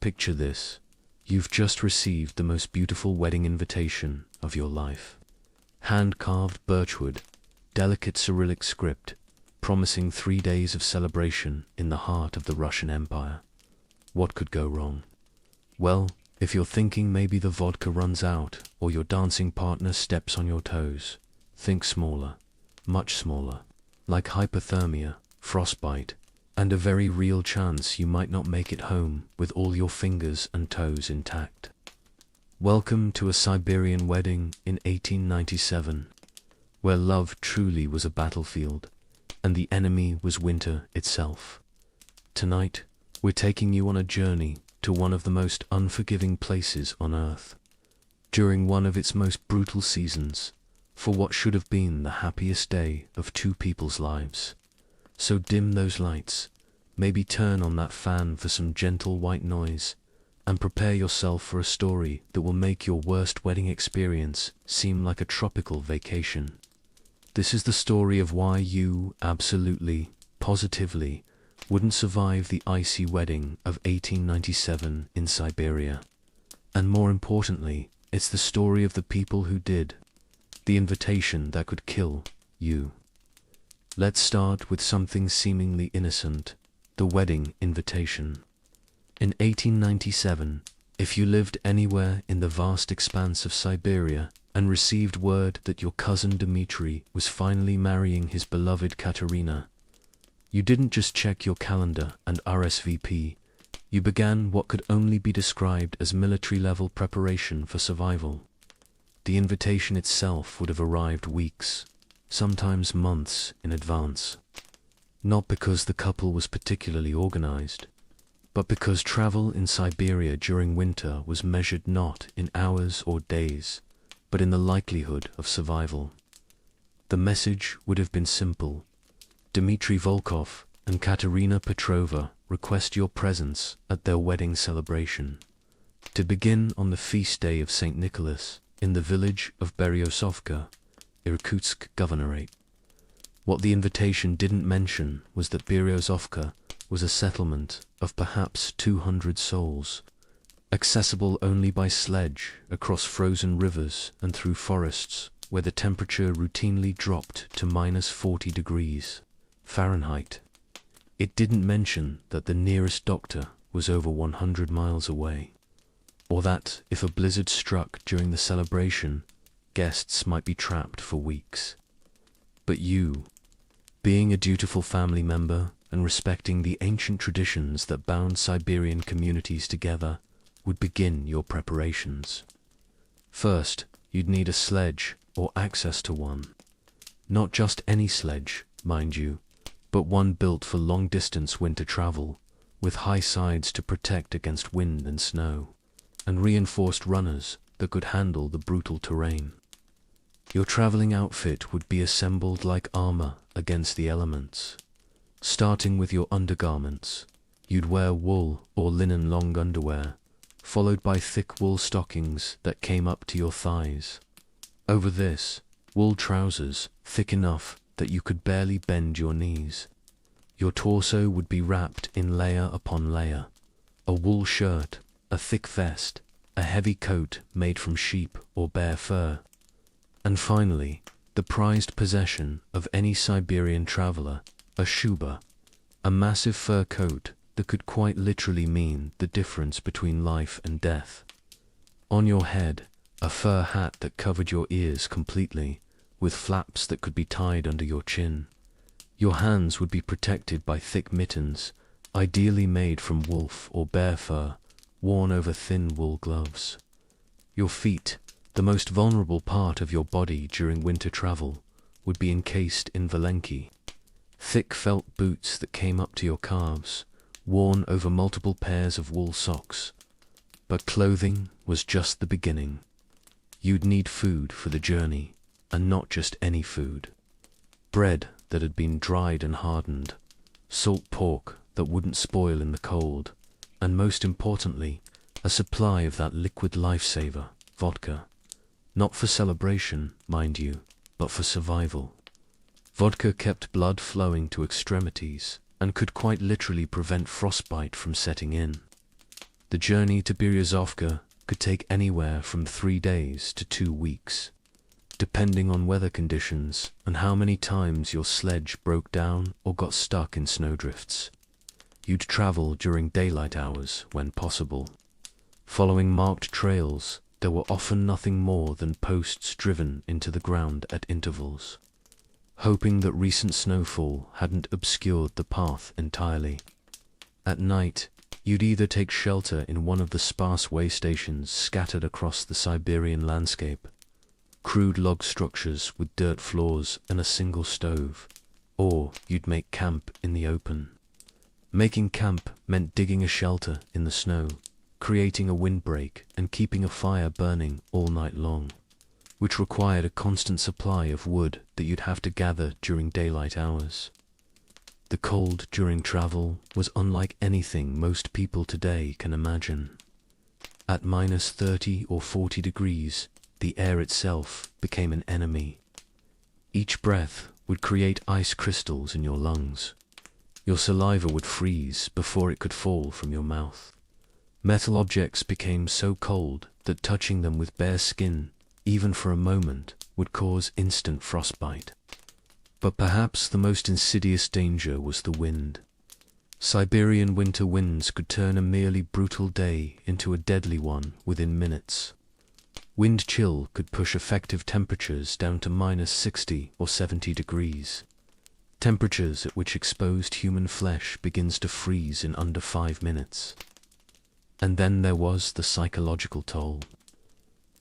Picture this. You've just received the most beautiful wedding invitation of your life. Hand-carved birchwood, delicate Cyrillic script, promising 3 days of celebration in the heart of the Russian Empire. What could go wrong? Well, if you're thinking maybe the vodka runs out or your dancing partner steps on your toes, think smaller, much smaller, like hypothermia, frostbite, and a very real chance you might not make it home with all your fingers and toes intact. Welcome to a Siberian wedding in 1897, where love truly was a battlefield, and the enemy was winter itself. Tonight, we're taking you on a journey to one of the most unforgiving places on Earth, during one of its most brutal seasons, for what should have been the happiest day of two people's lives. So dim those lights, maybe turn on that fan for some gentle white noise, and prepare yourself for a story that will make your worst wedding experience seem like a tropical vacation. This is the story of why you absolutely, positively, wouldn't survive the icy wedding of 1897 in Siberia. And more importantly, it's the story of the people who did, the invitation that could kill you. Let's start with something seemingly innocent, the wedding invitation. In 1897, if you lived anywhere in the vast expanse of Siberia and received word that your cousin Dmitri was finally marrying his beloved Katerina, you didn't just check your calendar and RSVP, you began what could only be described as military-level preparation for survival. The invitation itself would have arrived weeks, sometimes months in advance. Not because the couple was particularly organized, but because travel in Siberia during winter was measured not in hours or days, but in the likelihood of survival. The message would have been simple. Dmitry Volkov and Katerina Petrova request your presence at their wedding celebration. To begin on the feast day of St. Nicholas in the village of Beryosovka, Irkutsk Governorate. What the invitation didn't mention was that Beryosovka was a settlement of perhaps 200 souls, accessible only by sledge across frozen rivers and through forests where the temperature routinely dropped to -40 degrees Fahrenheit. It didn't mention that the nearest doctor was over 100 miles away, or that if a blizzard struck during the celebration, guests might be trapped for weeks. But you, being a dutiful family member and respecting the ancient traditions that bound Siberian communities together, would begin your preparations. First, you'd need a sledge or access to one. Not just any sledge, mind you, but one built for long-distance winter travel, with high sides to protect against wind and snow, and reinforced runners that could handle the brutal terrain. Your traveling outfit would be assembled like armor against the elements. Starting with your undergarments, you'd wear wool or linen long underwear, followed by thick wool stockings that came up to your thighs. Over this, wool trousers thick enough that you could barely bend your knees. Your torso would be wrapped in layer upon layer. A wool shirt, a thick vest, a heavy coat made from sheep or bear fur. And finally, the prized possession of any Siberian traveler, a shuba, a massive fur coat that could quite literally mean the difference between life and death. On your head, a fur hat that covered your ears completely, with flaps that could be tied under your chin. Your hands would be protected by thick mittens, ideally made from wolf or bear fur, worn over thin wool gloves. Your feet, the most vulnerable part of your body during winter travel, would be encased in valenki, thick felt boots that came up to your calves, worn over multiple pairs of wool socks. But clothing was just the beginning. You'd need food for the journey, and not just any food. Bread that had been dried and hardened, salt pork that wouldn't spoil in the cold, and most importantly, a supply of that liquid lifesaver, vodka. Not for celebration, mind you, but for survival. Vodka kept blood flowing to extremities, and could quite literally prevent frostbite from setting in. The journey to Beryozovka could take anywhere from 3 days to 2 weeks, depending on weather conditions and how many times your sledge broke down or got stuck in snowdrifts. You'd travel during daylight hours when possible. Following marked trails, there were often nothing more than posts driven into the ground at intervals, hoping that recent snowfall hadn't obscured the path entirely. At night, you'd either take shelter in one of the sparse way stations scattered across the Siberian landscape, crude log structures with dirt floors and a single stove, or you'd make camp in the open. Making camp meant digging a shelter in the snow, creating a windbreak and keeping a fire burning all night long, which required a constant supply of wood that you'd have to gather during daylight hours. The cold during travel was unlike anything most people today can imagine. At minus 30 or 40 degrees, the air itself became an enemy. Each breath would create ice crystals in your lungs. Your saliva would freeze before it could fall from your mouth. Metal objects became so cold that touching them with bare skin, even for a moment, would cause instant frostbite. But perhaps the most insidious danger was the wind. Siberian winter winds could turn a merely brutal day into a deadly one within minutes. Wind chill could push effective temperatures down to minus 60 or 70 degrees. Temperatures at which exposed human flesh begins to freeze in under 5 minutes. And then there was the psychological toll.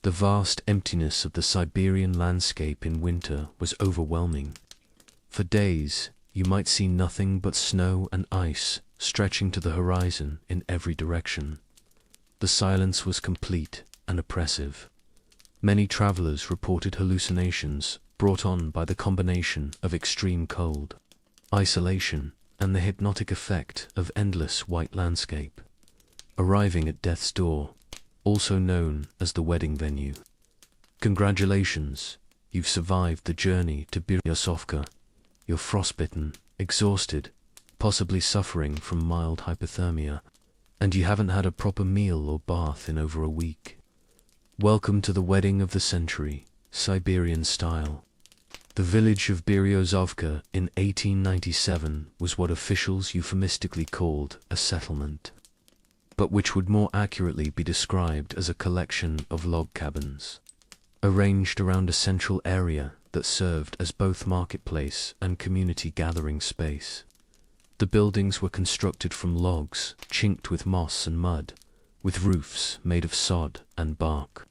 The vast emptiness of the Siberian landscape in winter was overwhelming. For days, you might see nothing but snow and ice stretching to the horizon in every direction. The silence was complete and oppressive. Many travelers reported hallucinations brought on by the combination of extreme cold, isolation, and the hypnotic effect of endless white landscape. Arriving at death's door, also known as the wedding venue. Congratulations, you've survived the journey to Beryozovka. You're frostbitten, exhausted, possibly suffering from mild hypothermia, and you haven't had a proper meal or bath in over a week. Welcome to the wedding of the century, Siberian style. The village of Beryozovka in 1897 was what officials euphemistically called a settlement, but which would more accurately be described as a collection of log cabins, arranged around a central area that served as both marketplace and community gathering space. The buildings were constructed from logs, chinked with moss and mud, with roofs made of sod and bark.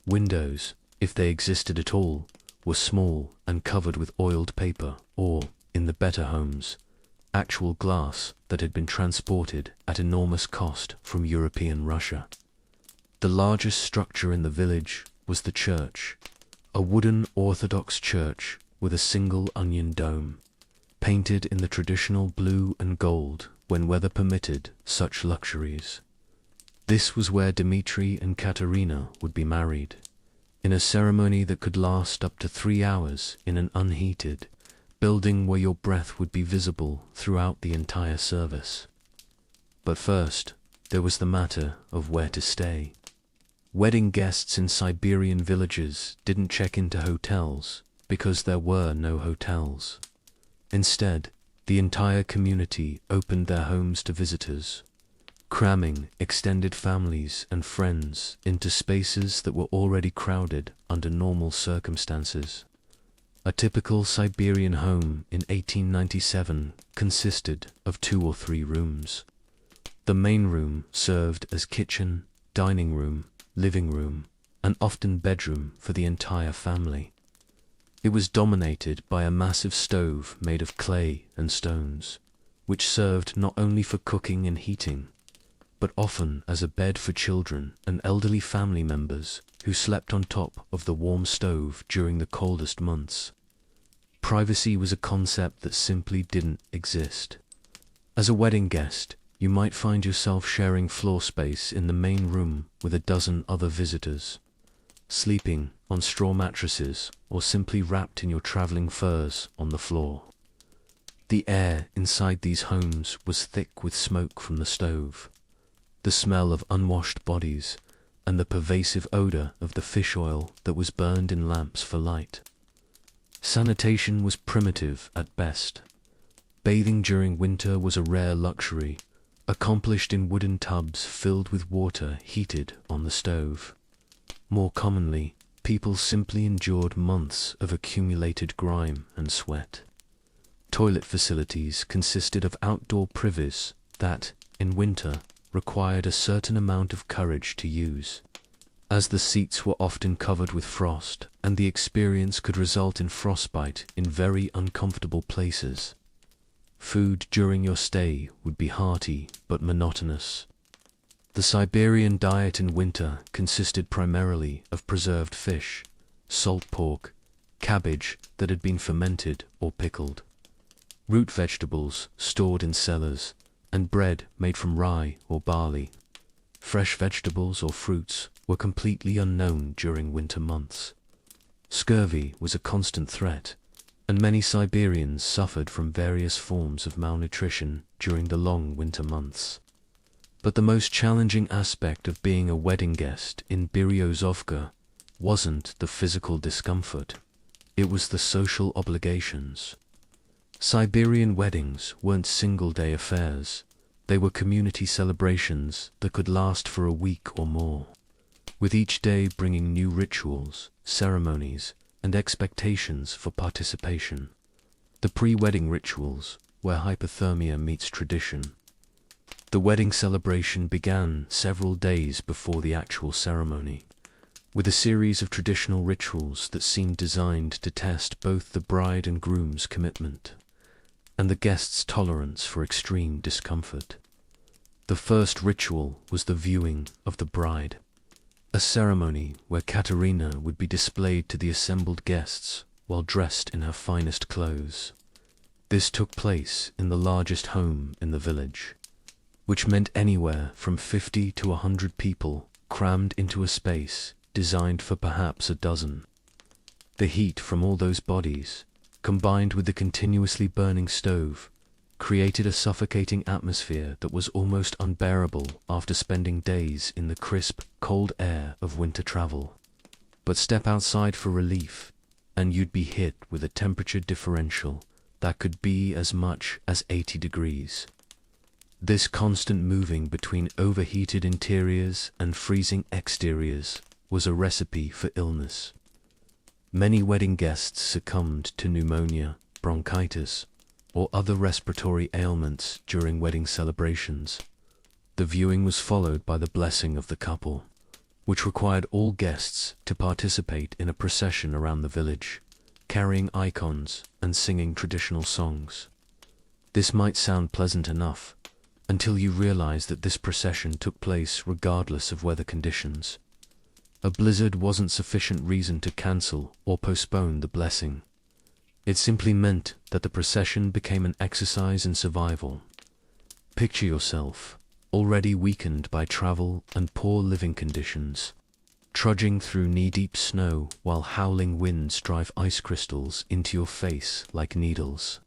Windows, if they existed at all, were small and covered with oiled paper or, in the better homes, actual glass that had been transported at enormous cost from European Russia. The largest structure in the village was the church, a wooden Orthodox church with a single onion dome, painted in the traditional blue and gold when weather permitted such luxuries. This was where Dmitri and Katerina would be married, in a ceremony that could last up to 3 hours in an unheated building where your breath would be visible throughout the entire service. But first, there was the matter of where to stay. Wedding guests in Siberian villages didn't check into hotels because there were no hotels. Instead, the entire community opened their homes to visitors, cramming extended families and friends into spaces that were already crowded under normal circumstances. A typical Siberian home in 1897 consisted of 2 or 3 rooms. The main room served as kitchen, dining room, living room, and often bedroom for the entire family. It was dominated by a massive stove made of clay and stones, which served not only for cooking and heating, but often as a bed for children and elderly family members who slept on top of the warm stove during the coldest months. Privacy was a concept that simply didn't exist. As a wedding guest, you might find yourself sharing floor space in the main room with a dozen other visitors, sleeping on straw mattresses or simply wrapped in your traveling furs on the floor. The air inside these homes was thick with smoke from the stove, the smell of unwashed bodies, and the pervasive odor of the fish oil that was burned in lamps for light. Sanitation was primitive at best. Bathing during winter was a rare luxury, accomplished in wooden tubs filled with water heated on the stove. More commonly, people simply endured months of accumulated grime and sweat. Toilet facilities consisted of outdoor privies that, in winter, required a certain amount of courage to use, as the seats were often covered with frost, and the experience could result in frostbite in very uncomfortable places. Food during your stay would be hearty but monotonous. The Siberian diet in winter consisted primarily of preserved fish, salt pork, cabbage that had been fermented or pickled, root vegetables stored in cellars, and bread made from rye or barley. Fresh vegetables or fruits were completely unknown during winter months. Scurvy was a constant threat, and many Siberians suffered from various forms of malnutrition during the long winter months. But the most challenging aspect of being a wedding guest in Beryozovka wasn't the physical discomfort, it was the social obligations. Siberian weddings weren't single-day affairs, they were community celebrations that could last for a week or more, with each day bringing new rituals, ceremonies, and expectations for participation. The pre-wedding rituals, where hypothermia meets tradition. The wedding celebration began several days before the actual ceremony, with a series of traditional rituals that seemed designed to test both the bride and groom's commitment and the guests' tolerance for extreme discomfort. The first ritual was the viewing of the bride, a ceremony where Katerina would be displayed to the assembled guests while dressed in her finest clothes. This took place in the largest home in the village, which meant anywhere from 50 to 100 people crammed into a space designed for perhaps a dozen. The heat from all those bodies, combined with the continuously burning stove, created a suffocating atmosphere that was almost unbearable after spending days in the crisp, cold air of winter travel. But step outside for relief, and you'd be hit with a temperature differential that could be as much as 80 degrees. This constant moving between overheated interiors and freezing exteriors was a recipe for illness. Many wedding guests succumbed to pneumonia, bronchitis, or other respiratory ailments during wedding celebrations. The viewing was followed by the blessing of the couple, which required all guests to participate in a procession around the village, carrying icons and singing traditional songs. This might sound pleasant enough, until you realize that this procession took place regardless of weather conditions. A blizzard wasn't sufficient reason to cancel or postpone the blessing. It simply meant that the procession became an exercise in survival. Picture yourself, already weakened by travel and poor living conditions, trudging through knee-deep snow while howling winds drive ice crystals into your face like needles.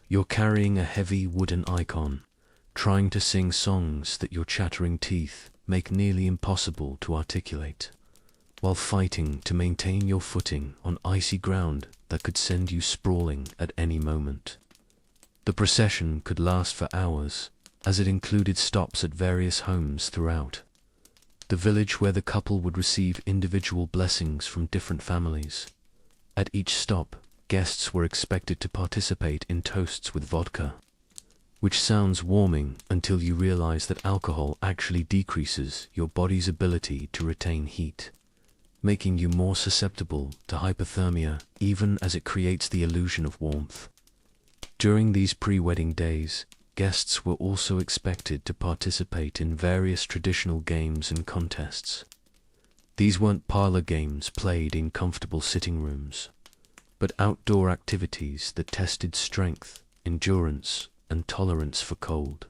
You're carrying a heavy wooden icon, trying to sing songs that your chattering teeth make nearly impossible to articulate, while fighting to maintain your footing on icy ground that could send you sprawling at any moment. The procession could last for hours, as it included stops at various homes throughout the village where the couple would receive individual blessings from different families. At each stop, guests were expected to participate in toasts with vodka, which sounds warming until you realize that alcohol actually decreases your body's ability to retain heat, making you more susceptible to hypothermia even as it creates the illusion of warmth. During these pre-wedding days, guests were also expected to participate in various traditional games and contests. These weren't parlor games played in comfortable sitting rooms, but outdoor activities that tested strength, endurance, and tolerance for cold.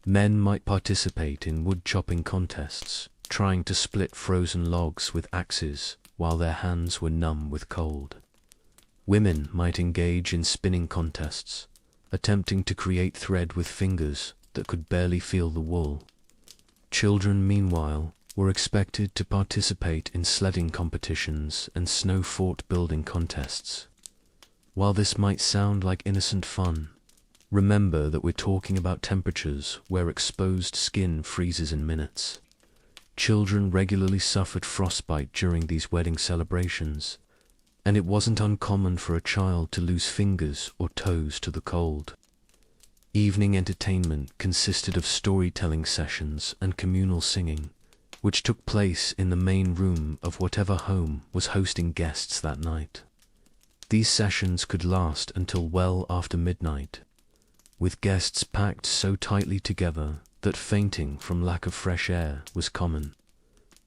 Men might participate in wood-chopping contests, trying to split frozen logs with axes while their hands were numb with cold. Women might engage in spinning contests, attempting to create thread with fingers that could barely feel the wool. Children, meanwhile, were expected to participate in sledding competitions and snow-fort building contests. While this might sound like innocent fun, remember that we're talking about temperatures where exposed skin freezes in minutes. Children regularly suffered frostbite during these wedding celebrations, and it wasn't uncommon for a child to lose fingers or toes to the cold. Evening entertainment consisted of storytelling sessions and communal singing, which took place in the main room of whatever home was hosting guests that night. These sessions could last until well after midnight, with guests packed so tightly together that fainting from lack of fresh air was common.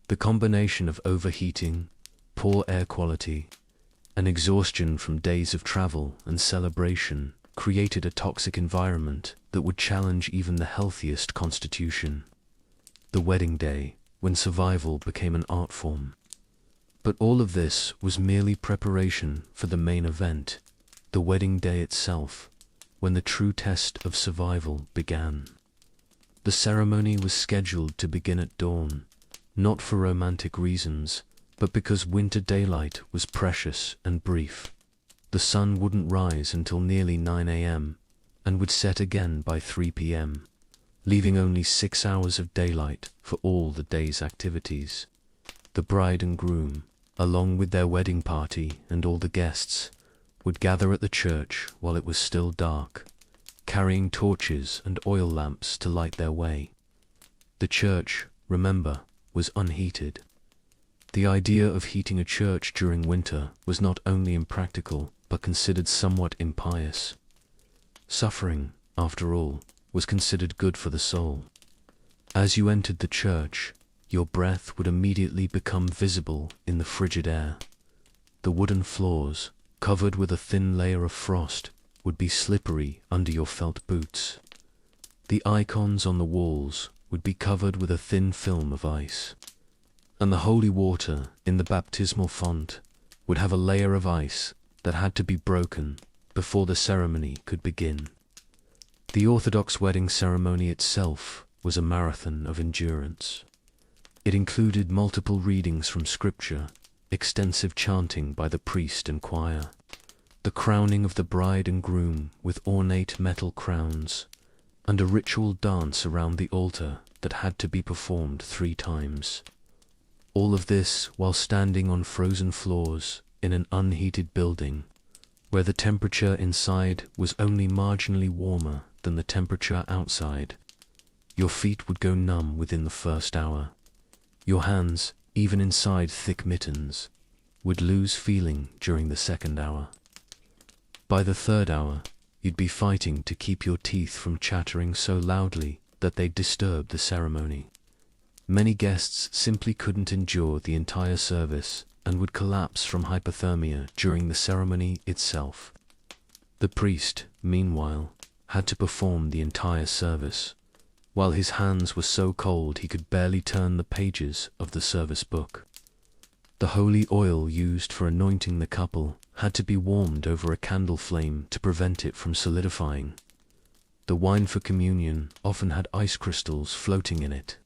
The combination of overheating, poor air quality, and exhaustion from days of travel and celebration created a toxic environment that would challenge even the healthiest constitution. The wedding day, when survival became an art form. But all of this was merely preparation for the main event, the wedding day itself, when the true test of survival began. The ceremony was scheduled to begin at dawn, not for romantic reasons, but because winter daylight was precious and brief. The sun wouldn't rise until nearly 9 a.m. and would set again by 3 p.m., leaving only 6 hours of daylight for all the day's activities. The bride and groom, along with their wedding party and all the guests, would gather at the church while it was still dark, carrying torches and oil lamps to light their way. The church, remember, was unheated. The idea of heating a church during winter was not only impractical, but considered somewhat impious. Suffering, after all, was considered good for the soul. As you entered the church, your breath would immediately become visible in the frigid air. The wooden floors, covered with a thin layer of frost, would be slippery under your felt boots. The icons on the walls would be covered with a thin film of ice. And the holy water in the baptismal font would have a layer of ice that had to be broken before the ceremony could begin. The Orthodox wedding ceremony itself was a marathon of endurance. It included multiple readings from scripture, extensive chanting by the priest and choir, the crowning of the bride and groom with ornate metal crowns, and a ritual dance around the altar that had to be performed 3 times. All of this while standing on frozen floors in an unheated building, where the temperature inside was only marginally warmer than the temperature outside. Your feet would go numb within the first hour. Your hands, even inside thick mittens, would lose feeling during the second hour. By the third hour, you'd be fighting to keep your teeth from chattering so loudly that they'd disturb the ceremony. Many guests simply couldn't endure the entire service and would collapse from hypothermia during the ceremony itself. The priest, meanwhile, had to perform the entire service, while his hands were so cold he could barely turn the pages of the service book. The holy oil used for anointing the couple had to be warmed over a candle flame to prevent it from solidifying. The wine for communion often had ice crystals floating in it.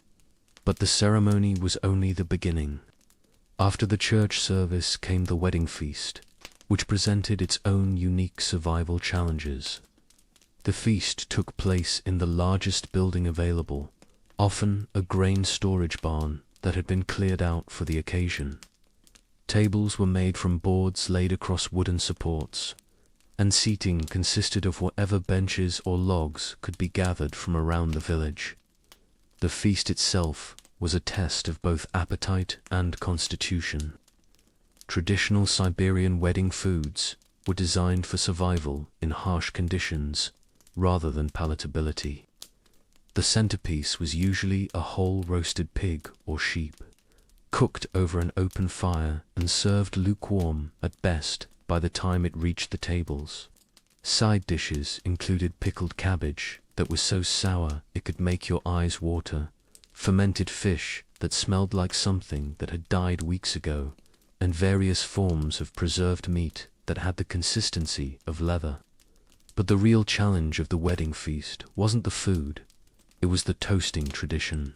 But the ceremony was only the beginning. After the church service came the wedding feast, which presented its own unique survival challenges. The feast took place in the largest building available, often a grain storage barn that had been cleared out for the occasion. Tables were made from boards laid across wooden supports, and seating consisted of whatever benches or logs could be gathered from around the village. The feast itself was a test of both appetite and constitution. Traditional Siberian wedding foods were designed for survival in harsh conditions rather than palatability. The centerpiece was usually a whole roasted pig or sheep, cooked over an open fire and served lukewarm at best by the time it reached the tables. Side dishes included pickled cabbage that was so sour it could make your eyes water, fermented fish that smelled like something that had died weeks ago, and various forms of preserved meat that had the consistency of leather. But the real challenge of the wedding feast wasn't the food, it was the toasting tradition.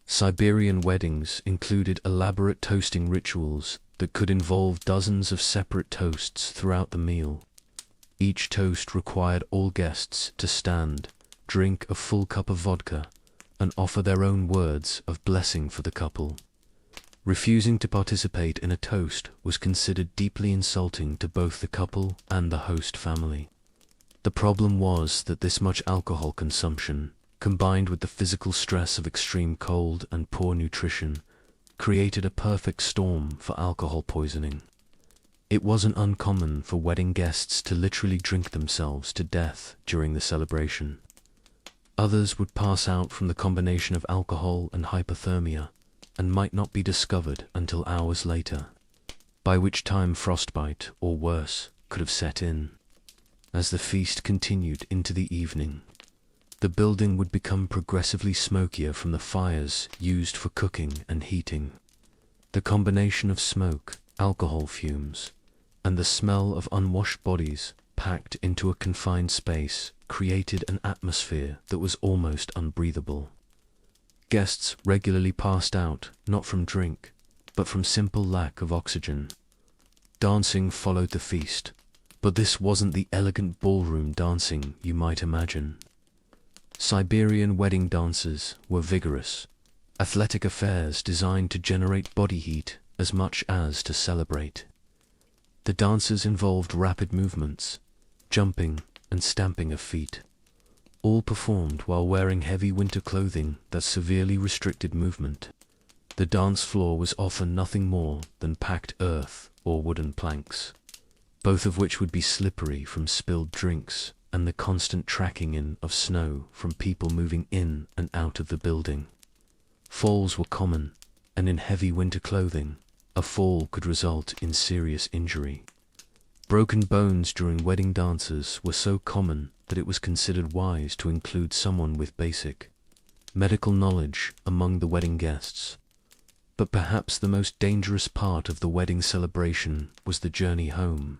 Siberian weddings included elaborate toasting rituals that could involve dozens of separate toasts throughout the meal. Each toast required all guests to stand, drink a full cup of vodka, and offer their own words of blessing for the couple. Refusing to participate in a toast was considered deeply insulting to both the couple and the host family. The problem was that this much alcohol consumption, combined with the physical stress of extreme cold and poor nutrition, created a perfect storm for alcohol poisoning. It wasn't uncommon for wedding guests to literally drink themselves to death during the celebration. Others would pass out from the combination of alcohol and hypothermia, and might not be discovered until hours later, by which time frostbite, or worse, could have set in. As the feast continued into the evening, the building would become progressively smokier from the fires used for cooking and heating. The combination of smoke, alcohol fumes, and the smell of unwashed bodies packed into a confined space created an atmosphere that was almost unbreathable. Guests regularly passed out, not from drink, but from simple lack of oxygen. Dancing followed the feast, but this wasn't the elegant ballroom dancing you might imagine. Siberian wedding dances were vigorous, athletic affairs designed to generate body heat as much as to celebrate. The dances involved rapid movements, jumping and stamping of feet, all performed while wearing heavy winter clothing that severely restricted movement. The dance floor was often nothing more than packed earth or wooden planks, both of which would be slippery from spilled drinks and the constant tracking in of snow from people moving in and out of the building. Falls were common, and in heavy winter clothing, a fall could result in serious injury. Broken bones during wedding dances were so common that it was considered wise to include someone with basic medical knowledge among the wedding guests. But perhaps the most dangerous part of the wedding celebration was the journey home.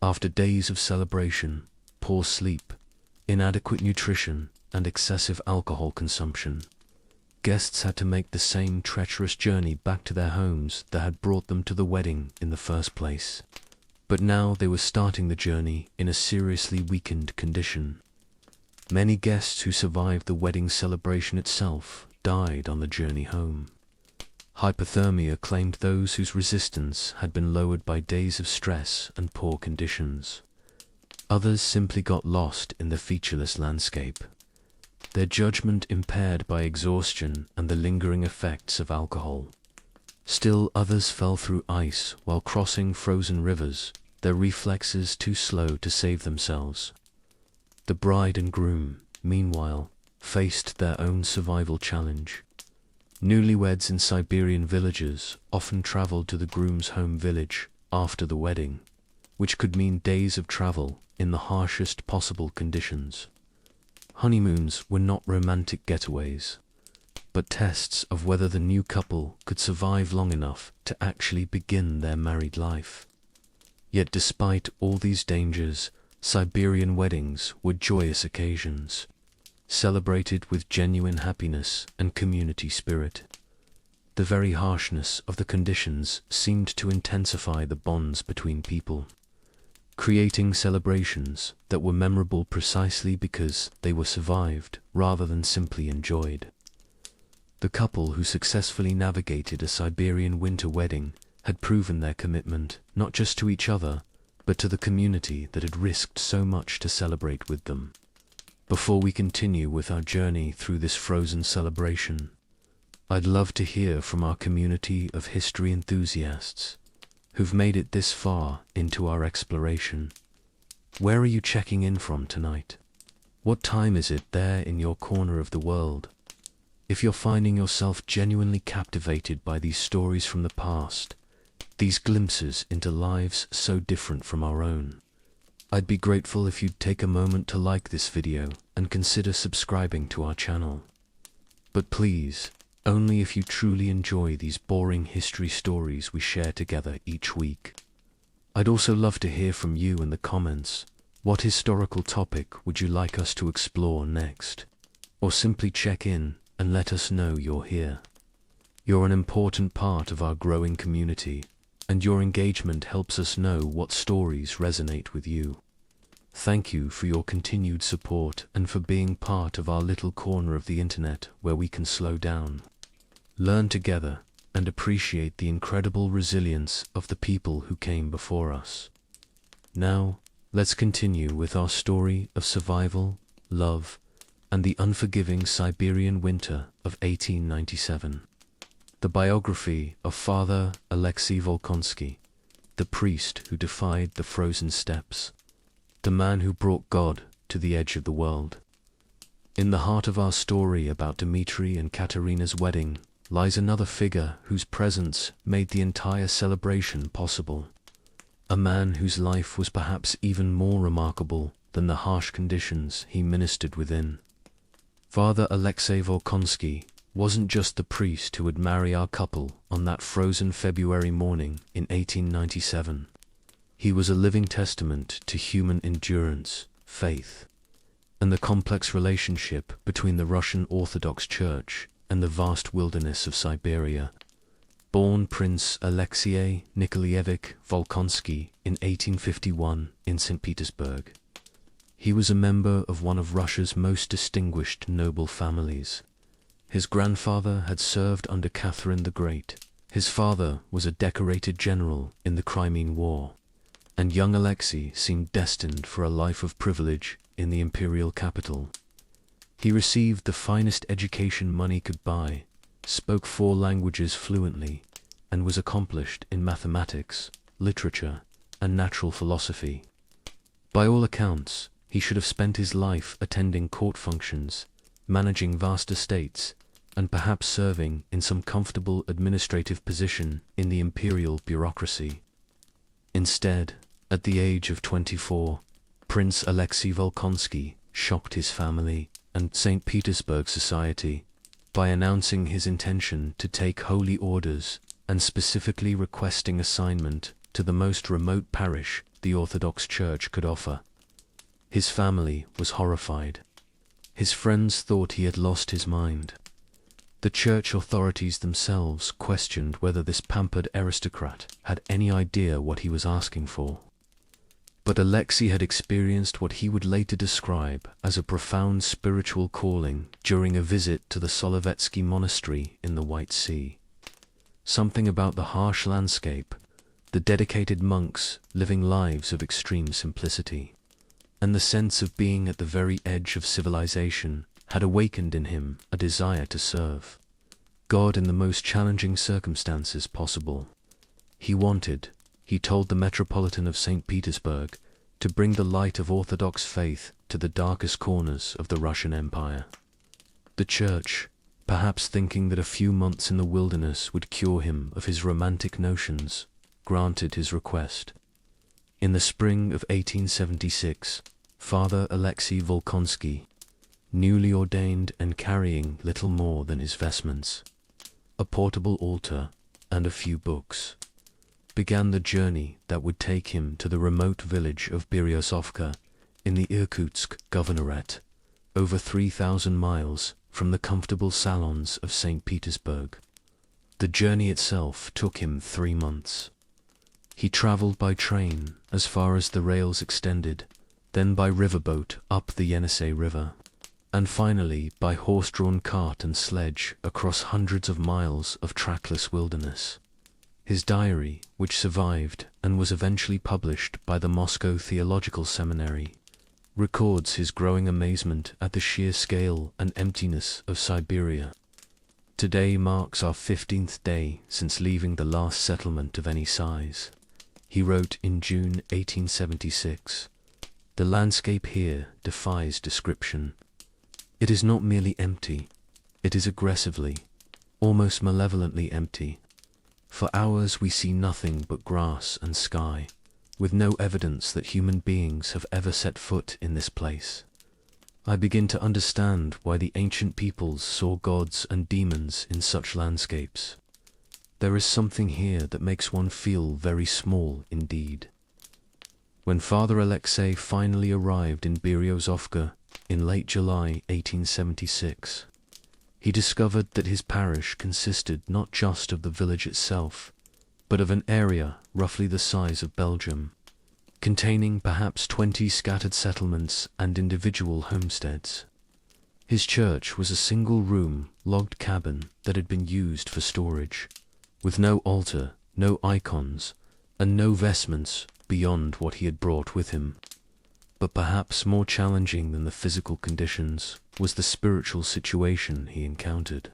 After days of celebration, poor sleep, inadequate nutrition, and excessive alcohol consumption, guests had to make the same treacherous journey back to their homes that had brought them to the wedding in the first place. But now they were starting the journey in a seriously weakened condition. Many guests who survived the wedding celebration itself died on the journey home. Hypothermia claimed those whose resistance had been lowered by days of stress and poor conditions. Others simply got lost in the featureless landscape, their judgment impaired by exhaustion and the lingering effects of alcohol. Still others fell through ice while crossing frozen rivers, their reflexes too slow to save themselves. The bride and groom, meanwhile, faced their own survival challenge. Newlyweds in Siberian villages often traveled to the groom's home village after the wedding, which could mean days of travel in the harshest possible conditions. Honeymoons were not romantic getaways, but tests of whether the new couple could survive long enough to actually begin their married life. Yet despite all these dangers, Siberian weddings were joyous occasions, celebrated with genuine happiness and community spirit. The very harshness of the conditions seemed to intensify the bonds between people, creating celebrations that were memorable precisely because they were survived rather than simply enjoyed. The couple who successfully navigated a Siberian winter wedding had proven their commitment not just to each other, but to the community that had risked so much to celebrate with them. Before we continue with our journey through this frozen celebration, I'd love to hear from our community of history enthusiasts who've made it this far into our exploration. Where are you checking in from tonight? What time is it there in your corner of the world? If you're finding yourself genuinely captivated by these stories from the past, these glimpses into lives so different from our own, I'd be grateful if you'd take a moment to like this video and consider subscribing to our channel. But please, only if you truly enjoy these boring history stories we share together each week. I'd also love to hear from you in the comments. What historical topic would you like us to explore next? Or simply check in and let us know you're here. You're an important part of our growing community, and your engagement helps us know what stories resonate with you. Thank you for your continued support and for being part of our little corner of the internet where we can slow down, learn together, and appreciate the incredible resilience of the people who came before us. Now, let's continue with our story of survival, love, and the unforgiving Siberian winter of 1897. The biography of Father Alexei Volkonsky, the priest who defied the frozen steppes, the man who brought God to the edge of the world. In the heart of our story about Dmitri and Katerina's wedding lies another figure whose presence made the entire celebration possible. A man whose life was perhaps even more remarkable than the harsh conditions he ministered within. Father Alexei Volkonsky wasn't just the priest who would marry our couple on that frozen February morning in 1897. He was a living testament to human endurance, faith, and the complex relationship between the Russian Orthodox Church and the vast wilderness of Siberia. Born Prince Alexei Nikolaevich Volkonsky in 1851 in St. Petersburg. He was a member of one of Russia's most distinguished noble families. His grandfather had served under Catherine the Great. His father was a decorated general in the Crimean War, and young Alexei seemed destined for a life of privilege in the imperial capital. He received the finest education money could buy, spoke 4 languages fluently, and was accomplished in mathematics, literature, and natural philosophy. By all accounts, he should have spent his life attending court functions, managing vast estates, and perhaps serving in some comfortable administrative position in the imperial bureaucracy. Instead, at the age of 24, Prince Alexei Volkonsky shocked his family and St. Petersburg society by announcing his intention to take holy orders and specifically requesting assignment to the most remote parish the Orthodox Church could offer. His family was horrified. His friends thought he had lost his mind. The church authorities themselves questioned whether this pampered aristocrat had any idea what he was asking for. But Alexei had experienced what he would later describe as a profound spiritual calling during a visit to the Solovetsky Monastery in the White Sea. Something about the harsh landscape, the dedicated monks living lives of extreme simplicity, and the sense of being at the very edge of civilization had awakened in him a desire to serve God in the most challenging circumstances possible. He told the Metropolitan of St. Petersburg, to bring the light of Orthodox faith to the darkest corners of the Russian Empire. The Church, perhaps thinking that a few months in the wilderness would cure him of his romantic notions, granted his request. In the spring of 1876, Father Alexei Volkonsky, newly ordained and carrying little more than his vestments, a portable altar, and a few books, began the journey that would take him to the remote village of Beryozovka in the Irkutsk Governorate, over 3,000 miles from the comfortable salons of St. Petersburg. The journey itself took him 3 months. He traveled by train as far as the rails extended, then by riverboat up the Yenisei River, and finally by horse-drawn cart and sledge across hundreds of miles of trackless wilderness. His diary, which survived and was eventually published by the Moscow Theological Seminary, records his growing amazement at the sheer scale and emptiness of Siberia. Today marks our 15th day since leaving the last settlement of any size. He wrote in June 1876, "The landscape here defies description. It is not merely empty, it is aggressively, almost malevolently empty. For hours we see nothing but grass and sky, with no evidence that human beings have ever set foot in this place. I begin to understand why the ancient peoples saw gods and demons in such landscapes. There is something here that makes one feel very small indeed." When Father Alexei finally arrived in Beryozovka in late July 1876, he discovered that his parish consisted not just of the village itself, but of an area roughly the size of Belgium, containing perhaps 20 scattered settlements and individual homesteads. His church was a single-room, logged cabin that had been used for storage, with no altar, no icons, and no vestments beyond what he had brought with him. But perhaps more challenging than the physical conditions was the spiritual situation he encountered.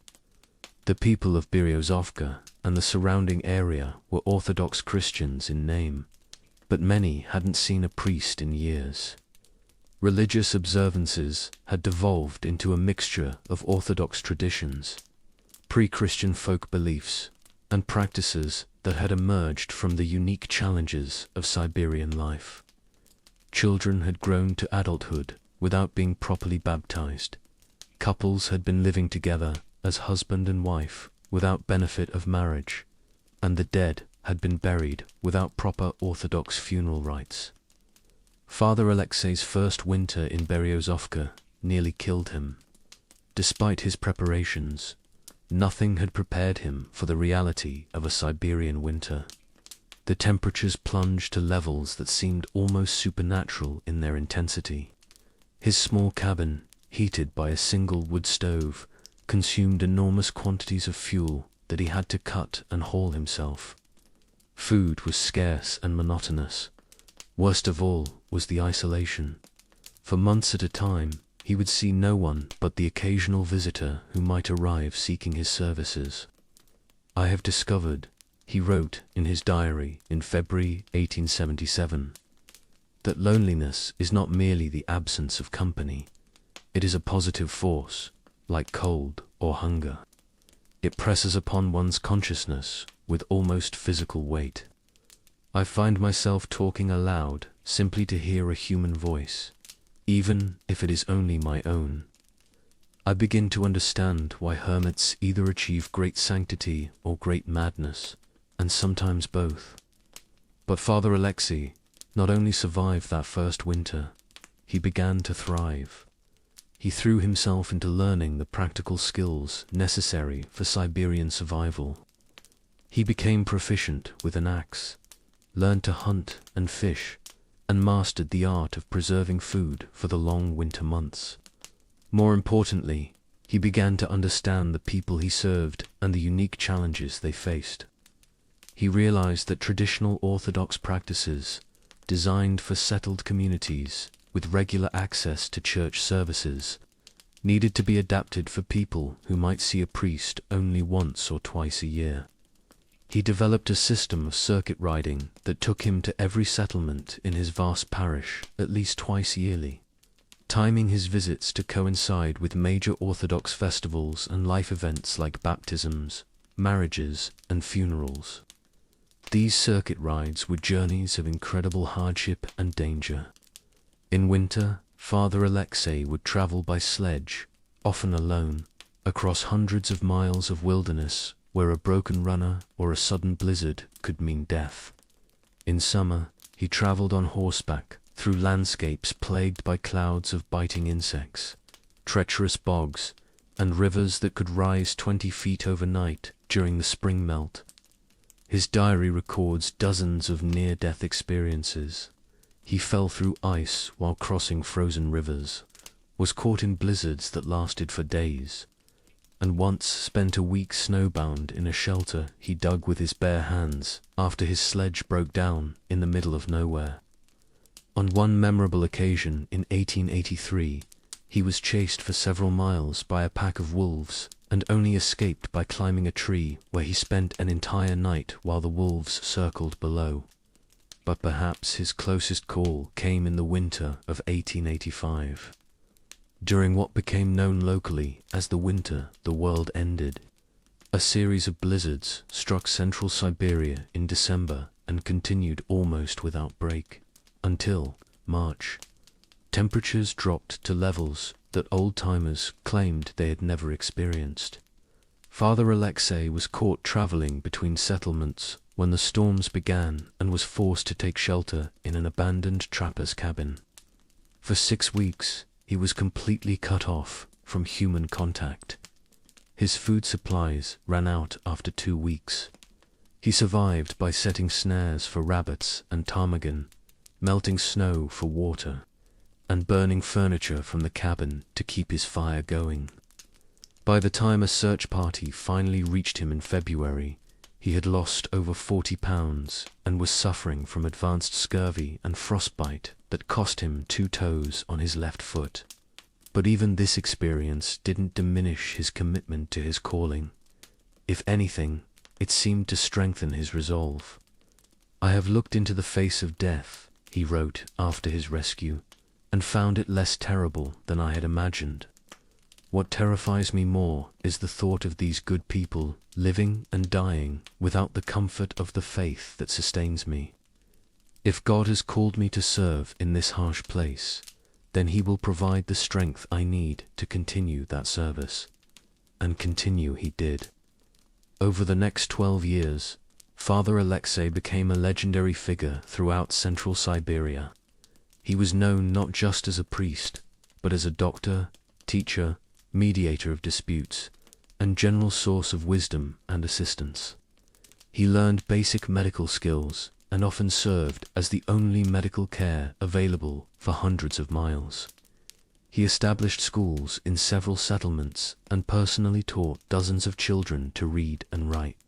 The people of Berezovka and the surrounding area were Orthodox Christians in name, but many hadn't seen a priest in years. Religious observances had devolved into a mixture of Orthodox traditions, pre-Christian folk beliefs, and practices that had emerged from the unique challenges of Siberian life. Children had grown to adulthood without being properly baptized. Couples had been living together as husband and wife without benefit of marriage, and the dead had been buried without proper Orthodox funeral rites. Father Alexei's first winter in Berezovka nearly killed him. Despite his preparations, nothing had prepared him for the reality of a Siberian winter. The temperatures plunged to levels that seemed almost supernatural in their intensity. His small cabin, heated by a single wood stove, consumed enormous quantities of fuel that he had to cut and haul himself. Food was scarce and monotonous. Worst of all was the isolation. For months at a time, he would see no one but the occasional visitor who might arrive seeking his services. "I have discovered," he wrote in his diary in February 1877, "that loneliness is not merely the absence of company. It is a positive force, like cold or hunger. It presses upon one's consciousness with almost physical weight. I find myself talking aloud simply to hear a human voice, even if it is only my own. I begin to understand why hermits either achieve great sanctity or great madness, and sometimes both." But Father Alexei not only survived that first winter, he began to thrive. He threw himself into learning the practical skills necessary for Siberian survival. He became proficient with an axe, learned to hunt and fish, and mastered the art of preserving food for the long winter months. More importantly, he began to understand the people he served and the unique challenges they faced. He realized that traditional Orthodox practices, designed for settled communities with regular access to church services, needed to be adapted for people who might see a priest only once or twice a year. He developed a system of circuit riding that took him to every settlement in his vast parish at least twice yearly, timing his visits to coincide with major Orthodox festivals and life events like baptisms, marriages, and funerals. These circuit rides were journeys of incredible hardship and danger. In winter, Father Alexei would travel by sledge, often alone, across hundreds of miles of wilderness where a broken runner or a sudden blizzard could mean death. In summer, he traveled on horseback through landscapes plagued by clouds of biting insects, treacherous bogs, and rivers that could rise 20 feet overnight during the spring melt. His diary records dozens of near-death experiences. He fell through ice while crossing frozen rivers, was caught in blizzards that lasted for days, and once spent a week snowbound in a shelter he dug with his bare hands after his sledge broke down in the middle of nowhere. On one memorable occasion in 1883, he was chased for several miles by a pack of wolves and only escaped by climbing a tree where he spent an entire night while the wolves circled below. But perhaps his closest call came in the winter of 1885. During what became known locally as the winter the world ended, a series of blizzards struck central Siberia in December and continued almost without break, until March. Temperatures dropped to levels that old-timers claimed they had never experienced. Father Alexei was caught traveling between settlements when the storms began and was forced to take shelter in an abandoned trapper's cabin. For 6 weeks, he was completely cut off from human contact. His food supplies ran out after 2 weeks. He survived by setting snares for rabbits and ptarmigan, melting snow for water, and burning furniture from the cabin to keep his fire going. By the time a search party finally reached him in February, he had lost over 40 pounds and was suffering from advanced scurvy and frostbite that cost him 2 toes on his left foot. But even this experience didn't diminish his commitment to his calling. If anything, it seemed to strengthen his resolve. "I have looked into the face of death," he wrote after his rescue, "and found it less terrible than I had imagined. What terrifies me more is the thought of these good people living and dying without the comfort of the faith that sustains me. If God has called me to serve in this harsh place, then He will provide the strength I need to continue that service." And continue he did. Over the next 12 years, Father Alexei became a legendary figure throughout central Siberia. He was known not just as a priest, but as a doctor, teacher, mediator of disputes, and general source of wisdom and assistance. He learned basic medical skills and often served as the only medical care available for hundreds of miles. He established schools in several settlements and personally taught dozens of children to read and write.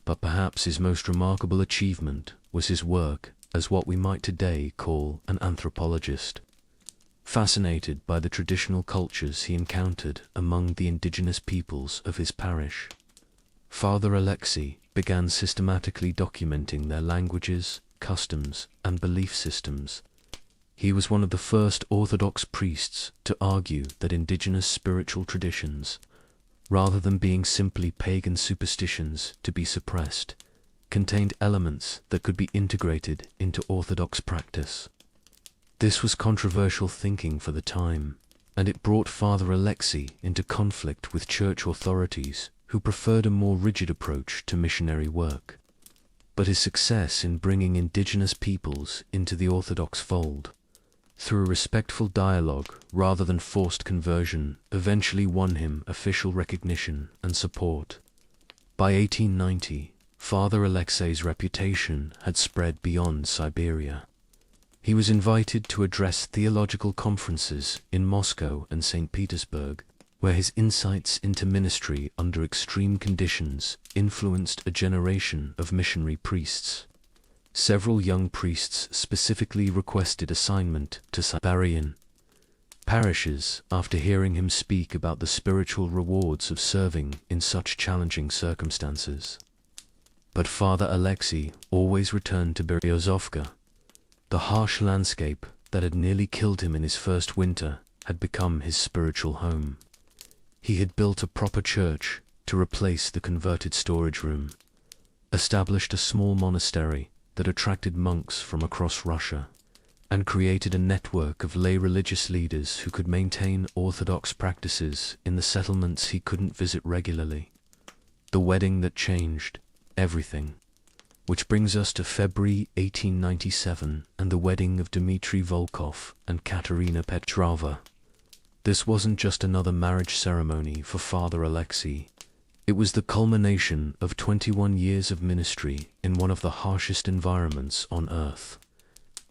But perhaps his most remarkable achievement was his work as what we might today call an anthropologist. Fascinated by the traditional cultures he encountered among the indigenous peoples of his parish, Father Alexei began systematically documenting their languages, customs, and belief systems. He was one of the first Orthodox priests to argue that indigenous spiritual traditions, rather than being simply pagan superstitions to be suppressed, contained elements that could be integrated into Orthodox practice. This was controversial thinking for the time, and it brought Father Alexei into conflict with church authorities who preferred a more rigid approach to missionary work. But his success in bringing indigenous peoples into the Orthodox fold, through a respectful dialogue rather than forced conversion, eventually won him official recognition and support. By 1890, Father Alexei's reputation had spread beyond Siberia. He was invited to address theological conferences in Moscow and St. Petersburg, where his insights into ministry under extreme conditions influenced a generation of missionary priests. Several young priests specifically requested assignment to Siberian parishes after hearing him speak about the spiritual rewards of serving in such challenging circumstances. But Father Alexei always returned to Beryozovka. The harsh landscape that had nearly killed him in his first winter had become his spiritual home. He had built a proper church to replace the converted storage room, established a small monastery that attracted monks from across Russia, and created a network of lay religious leaders who could maintain Orthodox practices in the settlements he couldn't visit regularly. The wedding that changed everything. Which brings us to February 1897 and the wedding of Dmitry Volkov and Katerina Petrova. This wasn't just another marriage ceremony for Father Alexei. It was the culmination of 21 years of ministry in one of the harshest environments on earth.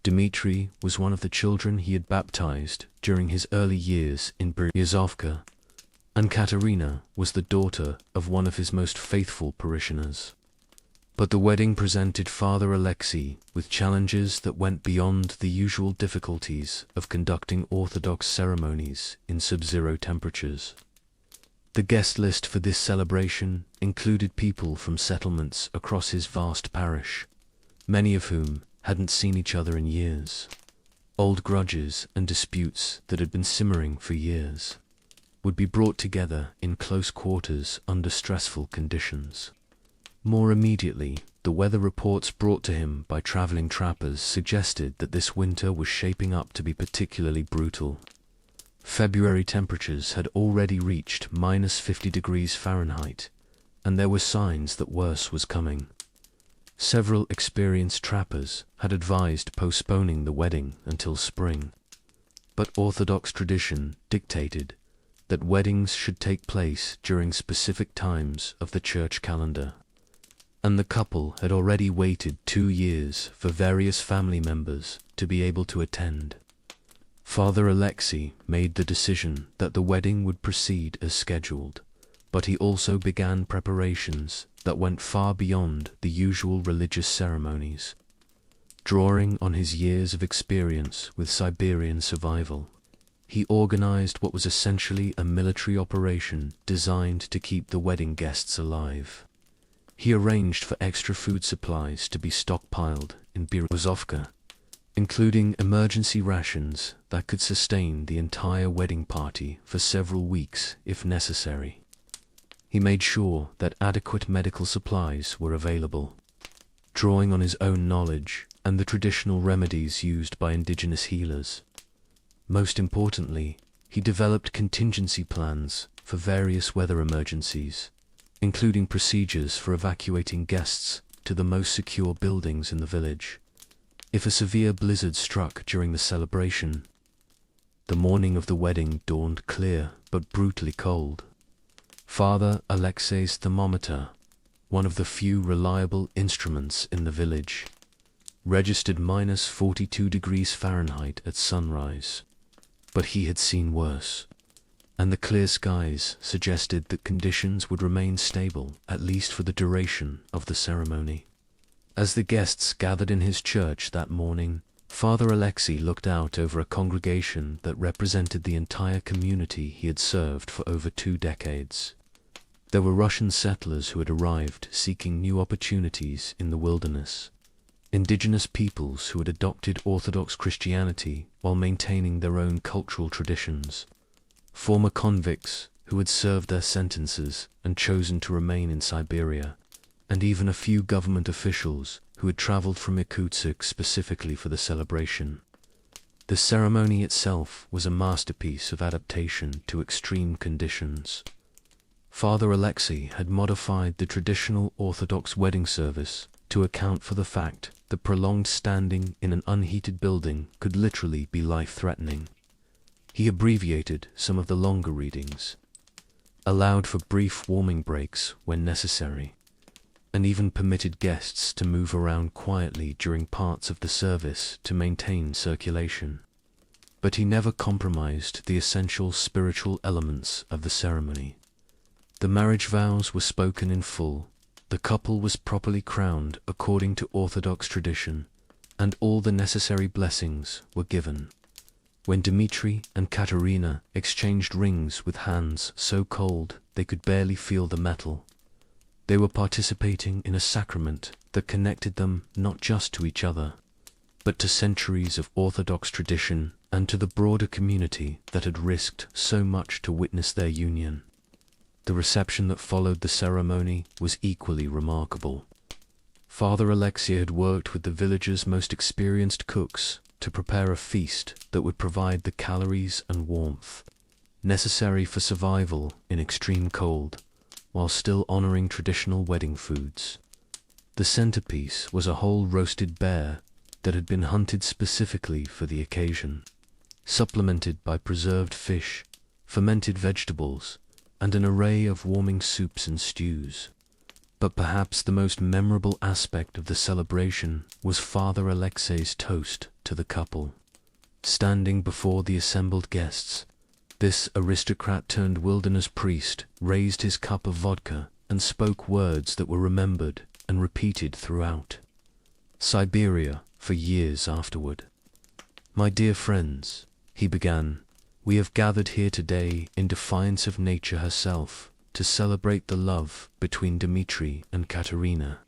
Dmitry was one of the children he had baptized during his early years in Beryozovka, and Katerina was the daughter of one of his most faithful parishioners. But the wedding presented Father Alexei with challenges that went beyond the usual difficulties of conducting Orthodox ceremonies in sub-zero temperatures. The guest list for this celebration included people from settlements across his vast parish, many of whom hadn't seen each other in years. Old grudges and disputes that had been simmering for years would be brought together in close quarters under stressful conditions. More immediately, the weather reports brought to him by traveling trappers suggested that this winter was shaping up to be particularly brutal. February temperatures had already reached -50 degrees Fahrenheit, and there were signs that worse was coming. Several experienced trappers had advised postponing the wedding until spring, but Orthodox tradition dictated that weddings should take place during specific times of the church calendar. And the couple had already waited 2 years for various family members to be able to attend. Father Alexei made the decision that the wedding would proceed as scheduled, but he also began preparations that went far beyond the usual religious ceremonies. Drawing on his years of experience with Siberian survival, he organized what was essentially a military operation designed to keep the wedding guests alive. He arranged for extra food supplies to be stockpiled in Berezovka, including emergency rations that could sustain the entire wedding party for several weeks if necessary. He made sure that adequate medical supplies were available, drawing on his own knowledge and the traditional remedies used by indigenous healers. Most importantly, he developed contingency plans for various weather emergencies, including procedures for evacuating guests to the most secure buildings in the village if a severe blizzard struck during the celebration. The morning of the wedding dawned clear but brutally cold. Father Alexei's thermometer, one of the few reliable instruments in the village, registered -42 degrees Fahrenheit at sunrise. But he had seen worse, and the clear skies suggested that conditions would remain stable at least for the duration of the ceremony. As the guests gathered in his church that morning, Father Alexei looked out over a congregation that represented the entire community he had served for over 2 decades. There were Russian settlers who had arrived seeking new opportunities in the wilderness, indigenous peoples who had adopted Orthodox Christianity while maintaining their own cultural traditions, former convicts who had served their sentences and chosen to remain in Siberia, and even a few government officials who had traveled from Irkutsk specifically for the celebration. The ceremony itself was a masterpiece of adaptation to extreme conditions. Father Alexei had modified the traditional Orthodox wedding service to account for the fact that prolonged standing in an unheated building could literally be life-threatening. He abbreviated some of the longer readings, allowed for brief warming breaks when necessary, and even permitted guests to move around quietly during parts of the service to maintain circulation. But he never compromised the essential spiritual elements of the ceremony. The marriage vows were spoken in full, the couple was properly crowned according to Orthodox tradition, and all the necessary blessings were given. When Dmitri and Katerina exchanged rings with hands so cold they could barely feel the metal, they were participating in a sacrament that connected them not just to each other, but to centuries of Orthodox tradition and to the broader community that had risked so much to witness their union. The reception that followed the ceremony was equally remarkable. Father Alexei had worked with the village's most experienced cooks to prepare a feast that would provide the calories and warmth necessary for survival in extreme cold, while still honoring traditional wedding foods. The centerpiece was a whole roasted bear that had been hunted specifically for the occasion, supplemented by preserved fish, fermented vegetables, and an array of warming soups and stews. But perhaps the most memorable aspect of the celebration was Father Alexei's toast to the couple. Standing before the assembled guests, this aristocrat-turned-wilderness priest raised his cup of vodka and spoke words that were remembered and repeated throughout Siberia for years afterward. "My dear friends," he began, "we have gathered here today in defiance of nature herself to celebrate the love between Dmitri and Katerina.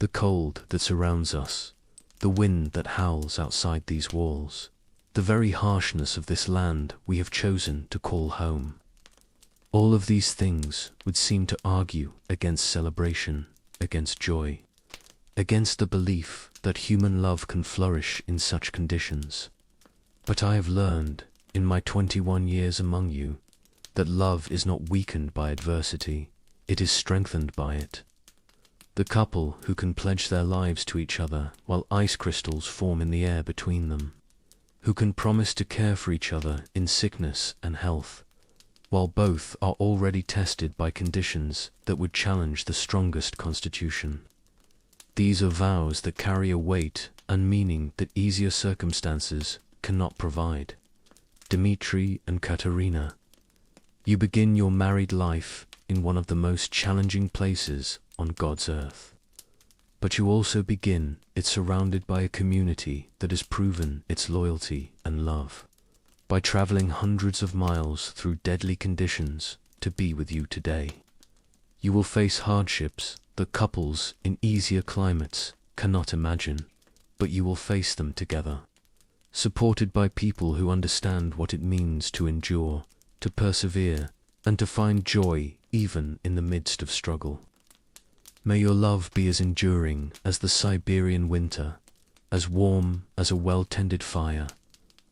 The cold that surrounds us, the wind that howls outside these walls, the very harshness of this land we have chosen to call home. All of these things would seem to argue against celebration, against joy, against the belief that human love can flourish in such conditions. But I have learned, in my 21 years among you, that love is not weakened by adversity, it is strengthened by it. The couple who can pledge their lives to each other while ice crystals form in the air between them, who can promise to care for each other in sickness and health, while both are already tested by conditions that would challenge the strongest constitution. These are vows that carry a weight and meaning that easier circumstances cannot provide. Dmitri and Katerina, you begin your married life in one of the most challenging places on God's earth. But you also begin it surrounded by a community that has proven its loyalty and love, by traveling hundreds of miles through deadly conditions to be with you today. You will face hardships that couples in easier climates cannot imagine, but you will face them together, supported by people who understand what it means to endure, to persevere, and to find joy even in the midst of struggle. May your love be as enduring as the Siberian winter, as warm as a well-tended fire,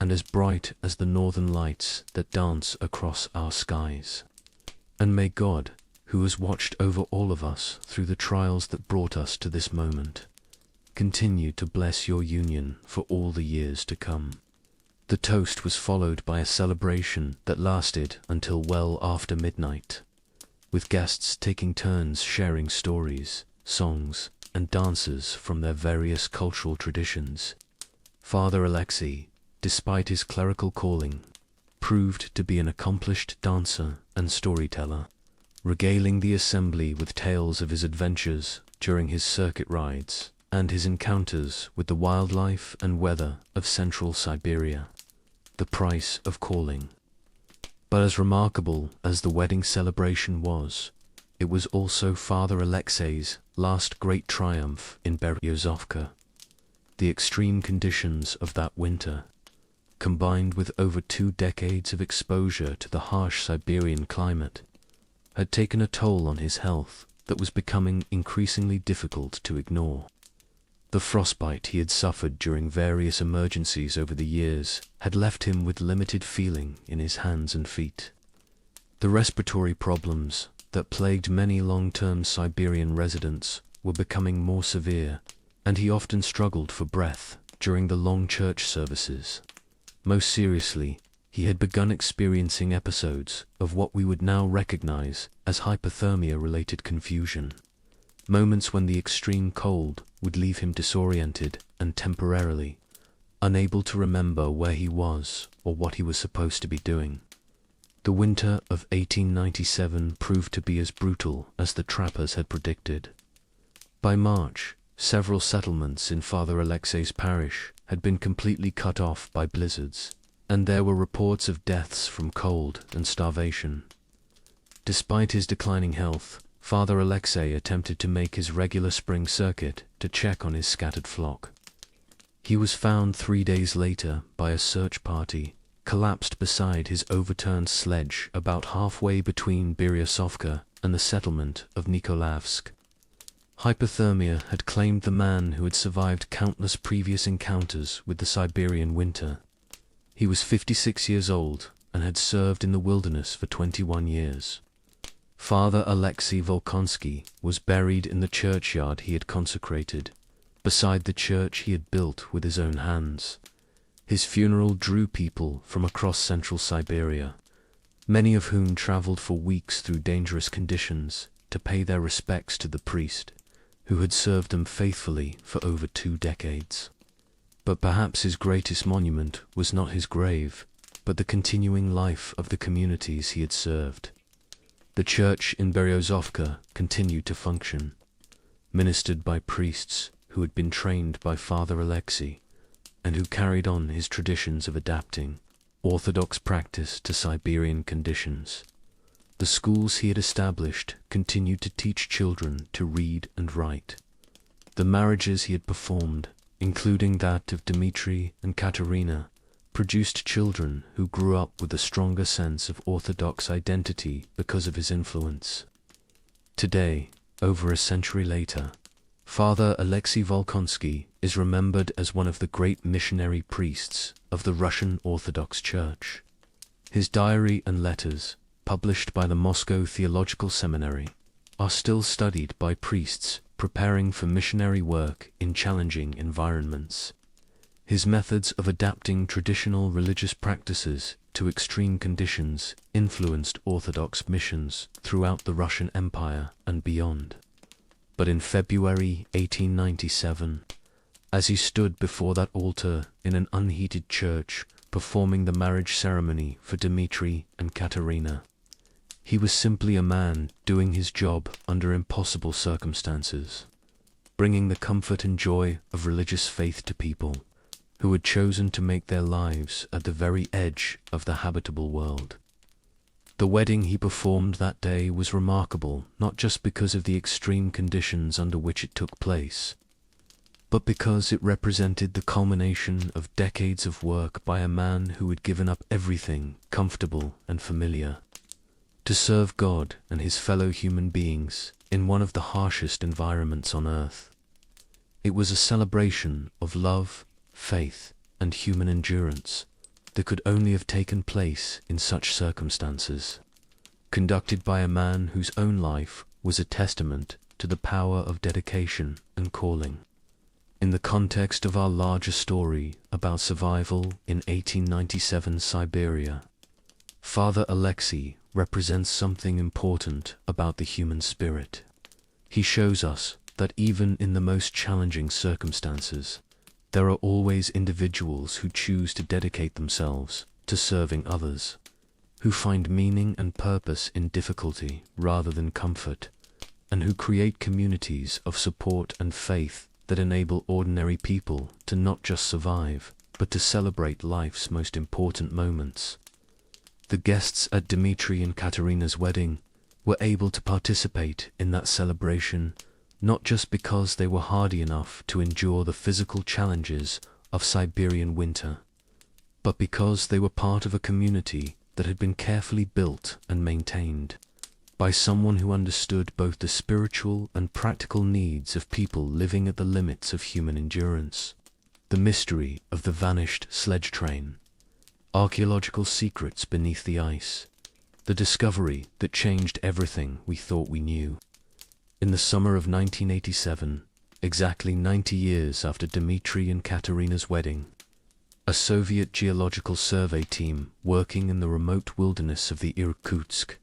and as bright as the northern lights that dance across our skies. And may God, who has watched over all of us through the trials that brought us to this moment, continue to bless your union for all the years to come. The toast was followed by a celebration that lasted until well after midnight, with guests taking turns sharing stories, songs, and dances from their various cultural traditions. Father Alexei, despite his clerical calling, proved to be an accomplished dancer and storyteller, regaling the assembly with tales of his adventures during his circuit rides and his encounters with the wildlife and weather of central Siberia. The price of calling. But as remarkable as the wedding celebration was, it was also Father Alexei's last great triumph in Beryozovka. The extreme conditions of that winter, combined with over 2 decades of exposure to the harsh Siberian climate, had taken a toll on his health that was becoming increasingly difficult to ignore. The frostbite he had suffered during various emergencies over the years had left him with limited feeling in his hands and feet. The respiratory problems that plagued many long-term Siberian residents were becoming more severe, and he often struggled for breath during the long church services. Most seriously, he had begun experiencing episodes of what we would now recognize as hypothermia-related confusion. Moments when the extreme cold would leave him disoriented and temporarily unable to remember where he was or what he was supposed to be doing. The winter of 1897 proved to be as brutal as the trappers had predicted. By March, several settlements in Father Alexei's parish had been completely cut off by blizzards, and there were reports of deaths from cold and starvation. Despite his declining health, Father Alexei attempted to make his regular spring circuit to check on his scattered flock. He was found 3 days later by a search party, collapsed beside his overturned sledge about halfway between Beryozovka and the settlement of Nikolaevsk. Hypothermia had claimed the man who had survived countless previous encounters with the Siberian winter. He was 56 years old and had served in the wilderness for 21 years. Father Alexei Volkonsky was buried in the churchyard he had consecrated, beside the church he had built with his own hands. His funeral drew people from across central Siberia, many of whom traveled for weeks through dangerous conditions to pay their respects to the priest, who had served them faithfully for over 2 decades. But perhaps his greatest monument was not his grave, but the continuing life of the communities he had served. The church in Beryozovka continued to function, ministered by priests who had been trained by Father Alexei, and who carried on his traditions of adapting Orthodox practice to Siberian conditions. The schools he had established continued to teach children to read and write. The marriages he had performed, including that of Dmitri and Katerina, produced children who grew up with a stronger sense of Orthodox identity because of his influence. Today, over a century later, Father Alexei Volkonsky is remembered as one of the great missionary priests of the Russian Orthodox Church. His diary and letters, published by the Moscow Theological Seminary, are still studied by priests preparing for missionary work in challenging environments. His methods of adapting traditional religious practices to extreme conditions influenced Orthodox missions throughout the Russian Empire and beyond. But in February 1897, as he stood before that altar in an unheated church performing the marriage ceremony for Dmitri and Katerina, he was simply a man doing his job under impossible circumstances, bringing the comfort and joy of religious faith to people who had chosen to make their lives at the very edge of the habitable world. The wedding he performed that day was remarkable not just because of the extreme conditions under which it took place, but because it represented the culmination of decades of work by a man who had given up everything comfortable and familiar to serve God and his fellow human beings in one of the harshest environments on earth. It was a celebration of love, faith, and human endurance that could only have taken place in such circumstances, conducted by a man whose own life was a testament to the power of dedication and calling. In the context of our larger story about survival in 1897 Siberia, Father Alexei represents something important about the human spirit. He shows us that even in the most challenging circumstances, there are always individuals who choose to dedicate themselves to serving others, who find meaning and purpose in difficulty rather than comfort, and who create communities of support and faith that enable ordinary people to not just survive, but to celebrate life's most important moments. The guests at Dmitri and Katerina's wedding were able to participate in that celebration not just because they were hardy enough to endure the physical challenges of Siberian winter, but because they were part of a community that had been carefully built and maintained by someone who understood both the spiritual and practical needs of people living at the limits of human endurance. The mystery of the vanished sledge train, archaeological secrets beneath the ice, the discovery that changed everything we thought we knew. In the summer of 1987, exactly 90 years after Dmitri and Katerina's wedding, a Soviet geological survey team working in the remote wilderness of the Irkutsk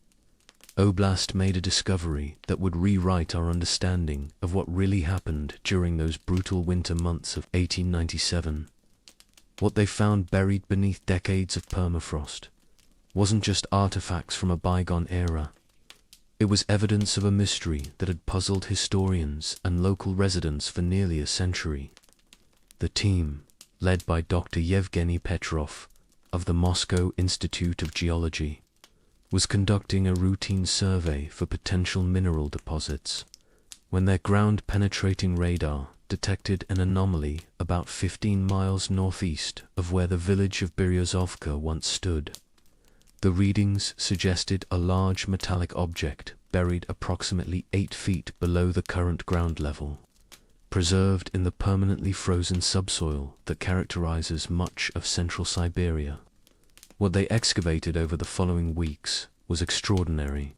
Oblast made a discovery that would rewrite our understanding of what really happened during those brutal winter months of 1897. What they found buried beneath decades of permafrost wasn't just artifacts from a bygone era. It was evidence of a mystery that had puzzled historians and local residents for nearly a century. The team, led by Dr. Yevgeny Petrov of the Moscow Institute of Geology, was conducting a routine survey for potential mineral deposits when their ground-penetrating radar detected an anomaly about 15 miles northeast of where the village of Beryozovka once stood. The readings suggested a large metallic object buried approximately 8 feet below the current ground level, preserved in the permanently frozen subsoil that characterizes much of central Siberia. What they excavated over the following weeks was extraordinary.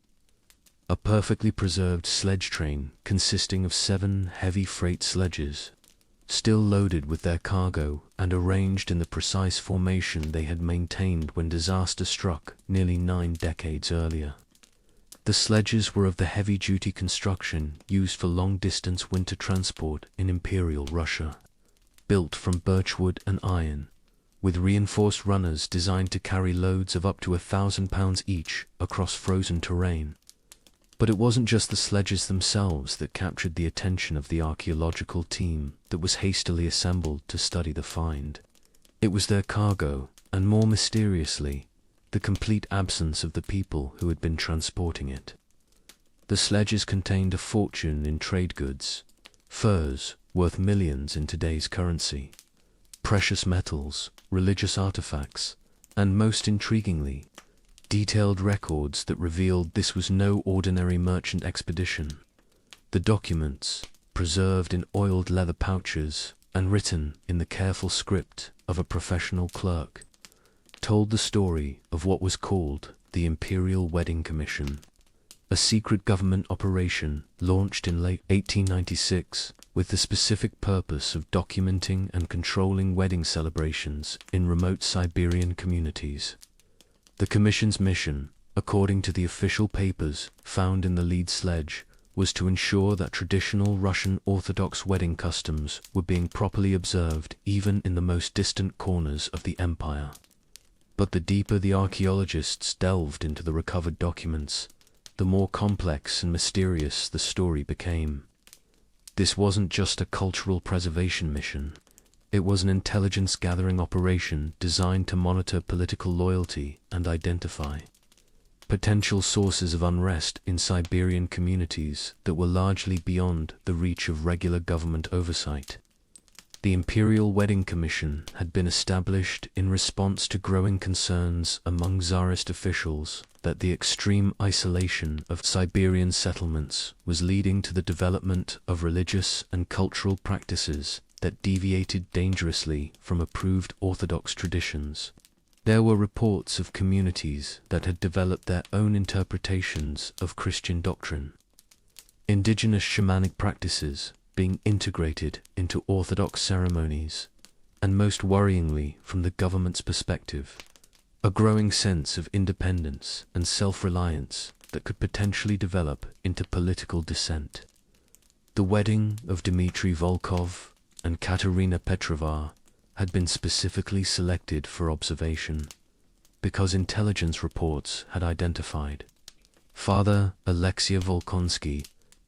A perfectly preserved sledge train consisting of 7 heavy freight sledges, still loaded with their cargo and arranged in the precise formation they had maintained when disaster struck nearly 9 decades earlier. The sledges were of the heavy-duty construction used for long-distance winter transport in Imperial Russia, built from birchwood and iron, with reinforced runners designed to carry loads of up to 1,000 pounds each across frozen terrain. But it wasn't just the sledges themselves that captured the attention of the archaeological team that was hastily assembled to study the find. It was their cargo, and more mysteriously, the complete absence of the people who had been transporting it. The sledges contained a fortune in trade goods, furs worth millions in today's currency, precious metals, religious artifacts, and most intriguingly, detailed records that revealed this was no ordinary merchant expedition. The documents, preserved in oiled leather pouches and written in the careful script of a professional clerk, told the story of what was called the Imperial Wedding Commission, a secret government operation launched in late 1896 with the specific purpose of documenting and controlling wedding celebrations in remote Siberian communities. The Commission's mission, according to the official papers found in the lead sledge, was to ensure that traditional Russian Orthodox wedding customs were being properly observed even in the most distant corners of the empire. But the deeper the archaeologists delved into the recovered documents, the more complex and mysterious the story became. This wasn't just a cultural preservation mission. It was an intelligence-gathering operation designed to monitor political loyalty and identify potential sources of unrest in Siberian communities that were largely beyond the reach of regular government oversight. The Imperial Wedding Commission had been established in response to growing concerns among Tsarist officials that the extreme isolation of Siberian settlements was leading to the development of religious and cultural practices that deviated dangerously from approved Orthodox traditions. There were reports of communities that had developed their own interpretations of Christian doctrine. Indigenous shamanic practices being integrated into Orthodox ceremonies, and most worryingly from the government's perspective, a growing sense of independence and self-reliance that could potentially develop into political dissent. The wedding of Dmitry Volkov and Katerina Petrova had been specifically selected for observation because intelligence reports had identified Father Alexei Volkonsky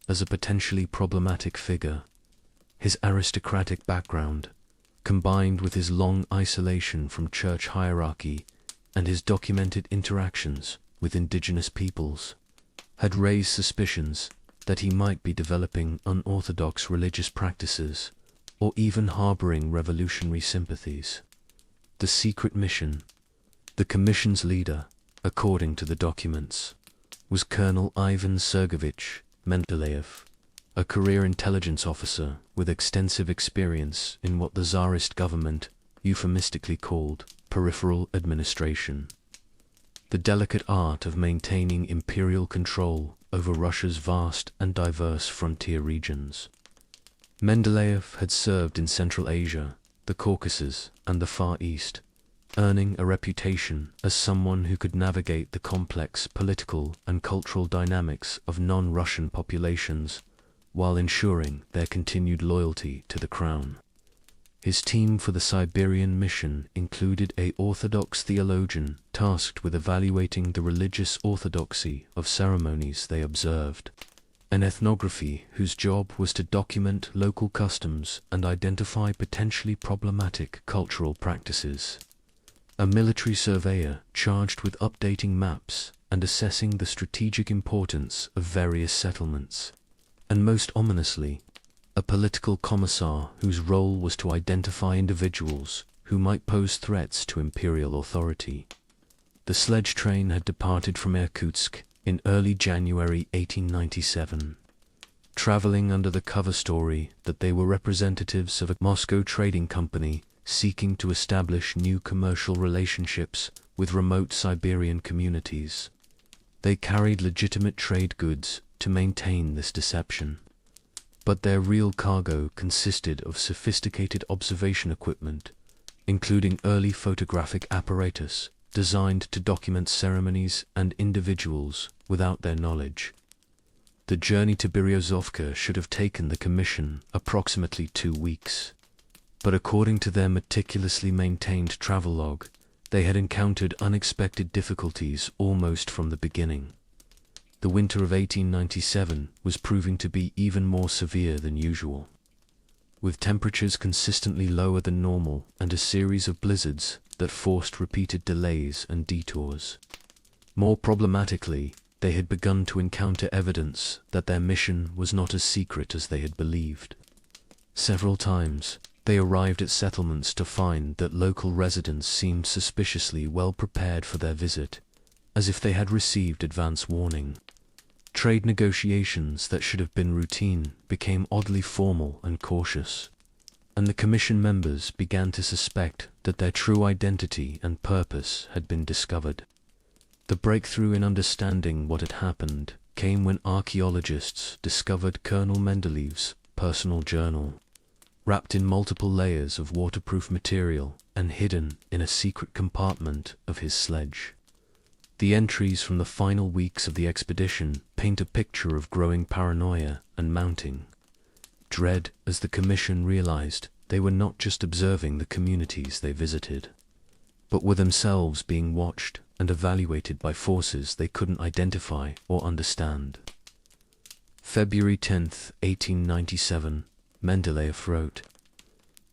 as a potentially problematic figure. His aristocratic background, combined with his long isolation from church hierarchy and his documented interactions with indigenous peoples, had raised suspicions that he might be developing unorthodox religious practices or even harboring revolutionary sympathies. The secret mission, the Commission's leader, according to the documents, was Colonel Ivan Sergeyevich Mendeleev, a career intelligence officer with extensive experience in what the Tsarist government euphemistically called peripheral administration, the delicate art of maintaining imperial control over Russia's vast and diverse frontier regions. Mendeleev had served in Central Asia, the Caucasus, and the Far East, earning a reputation as someone who could navigate the complex political and cultural dynamics of non-Russian populations while ensuring their continued loyalty to the crown. His team for the Siberian mission included an Orthodox theologian tasked with evaluating the religious orthodoxy of ceremonies they observed, an ethnography whose job was to document local customs and identify potentially problematic cultural practices, a military surveyor charged with updating maps and assessing the strategic importance of various settlements, and most ominously, a political commissar whose role was to identify individuals who might pose threats to imperial authority. The sledge train had departed from Irkutsk in early January 1897, traveling under the cover story that they were representatives of a Moscow trading company seeking to establish new commercial relationships with remote Siberian communities. They carried legitimate trade goods to maintain this deception, but their real cargo consisted of sophisticated observation equipment, including early photographic apparatus designed to document ceremonies and individuals without their knowledge. The journey to Beryozovka should have taken the Commission approximately 2 weeks, but according to their meticulously maintained travelogue, they had encountered unexpected difficulties almost from the beginning. The winter of 1897 was proving to be even more severe than usual, with temperatures consistently lower than normal and a series of blizzards that forced repeated delays and detours. More problematically, they had begun to encounter evidence that their mission was not as secret as they had believed. Several times, they arrived at settlements to find that local residents seemed suspiciously well prepared for their visit, as if they had received advance warning. Trade negotiations that should have been routine became oddly formal and cautious, and the Commission members began to suspect that their true identity and purpose had been discovered. The breakthrough in understanding what had happened came when archaeologists discovered Colonel Mendeleev's personal journal, wrapped in multiple layers of waterproof material and hidden in a secret compartment of his sledge. The entries from the final weeks of the expedition paint a picture of growing paranoia and mounting dread as the commission realized they were not just observing the communities they visited, but were themselves being watched and evaluated by forces they couldn't identify or understand. February 10th, 1897, Mendeleev wrote,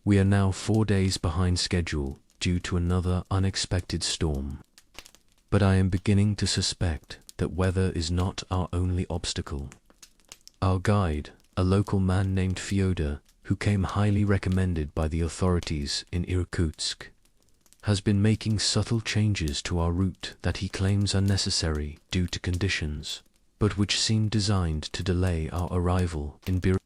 "We are now 4 days behind schedule due to another unexpected storm. But I am beginning to suspect that weather is not our only obstacle. Our guide, a local man named Fyodor, who came highly recommended by the authorities in Irkutsk, has been making subtle changes to our route that he claims are necessary due to conditions, but which seem designed to delay our arrival in Bir.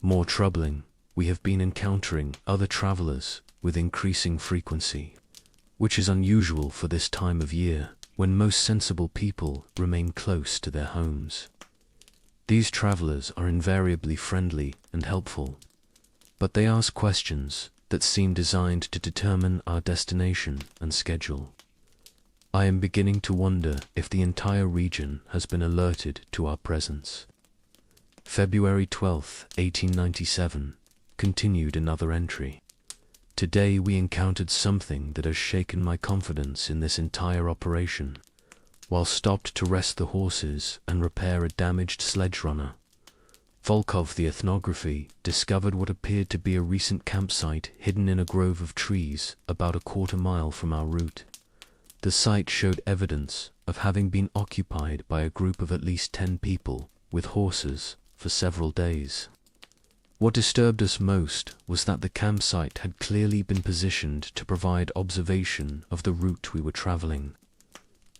More troubling, we have been encountering other travelers with increasing frequency, which is unusual for this time of year, when most sensible people remain close to their homes. These travelers are invariably friendly and helpful, but they ask questions that seem designed to determine our destination and schedule. I am beginning to wonder if the entire region has been alerted to our presence." February 12th, 1897, continued another entry. "Today we encountered something that has shaken my confidence in this entire operation. While stopped to rest the horses and repair a damaged sledge runner, Volkov the ethnography discovered what appeared to be a recent campsite hidden in a grove of trees about a quarter-mile from our route. The site showed evidence of having been occupied by a group of at least 10 people with horses for several days. What disturbed us most was that the campsite had clearly been positioned to provide observation of the route we were traveling,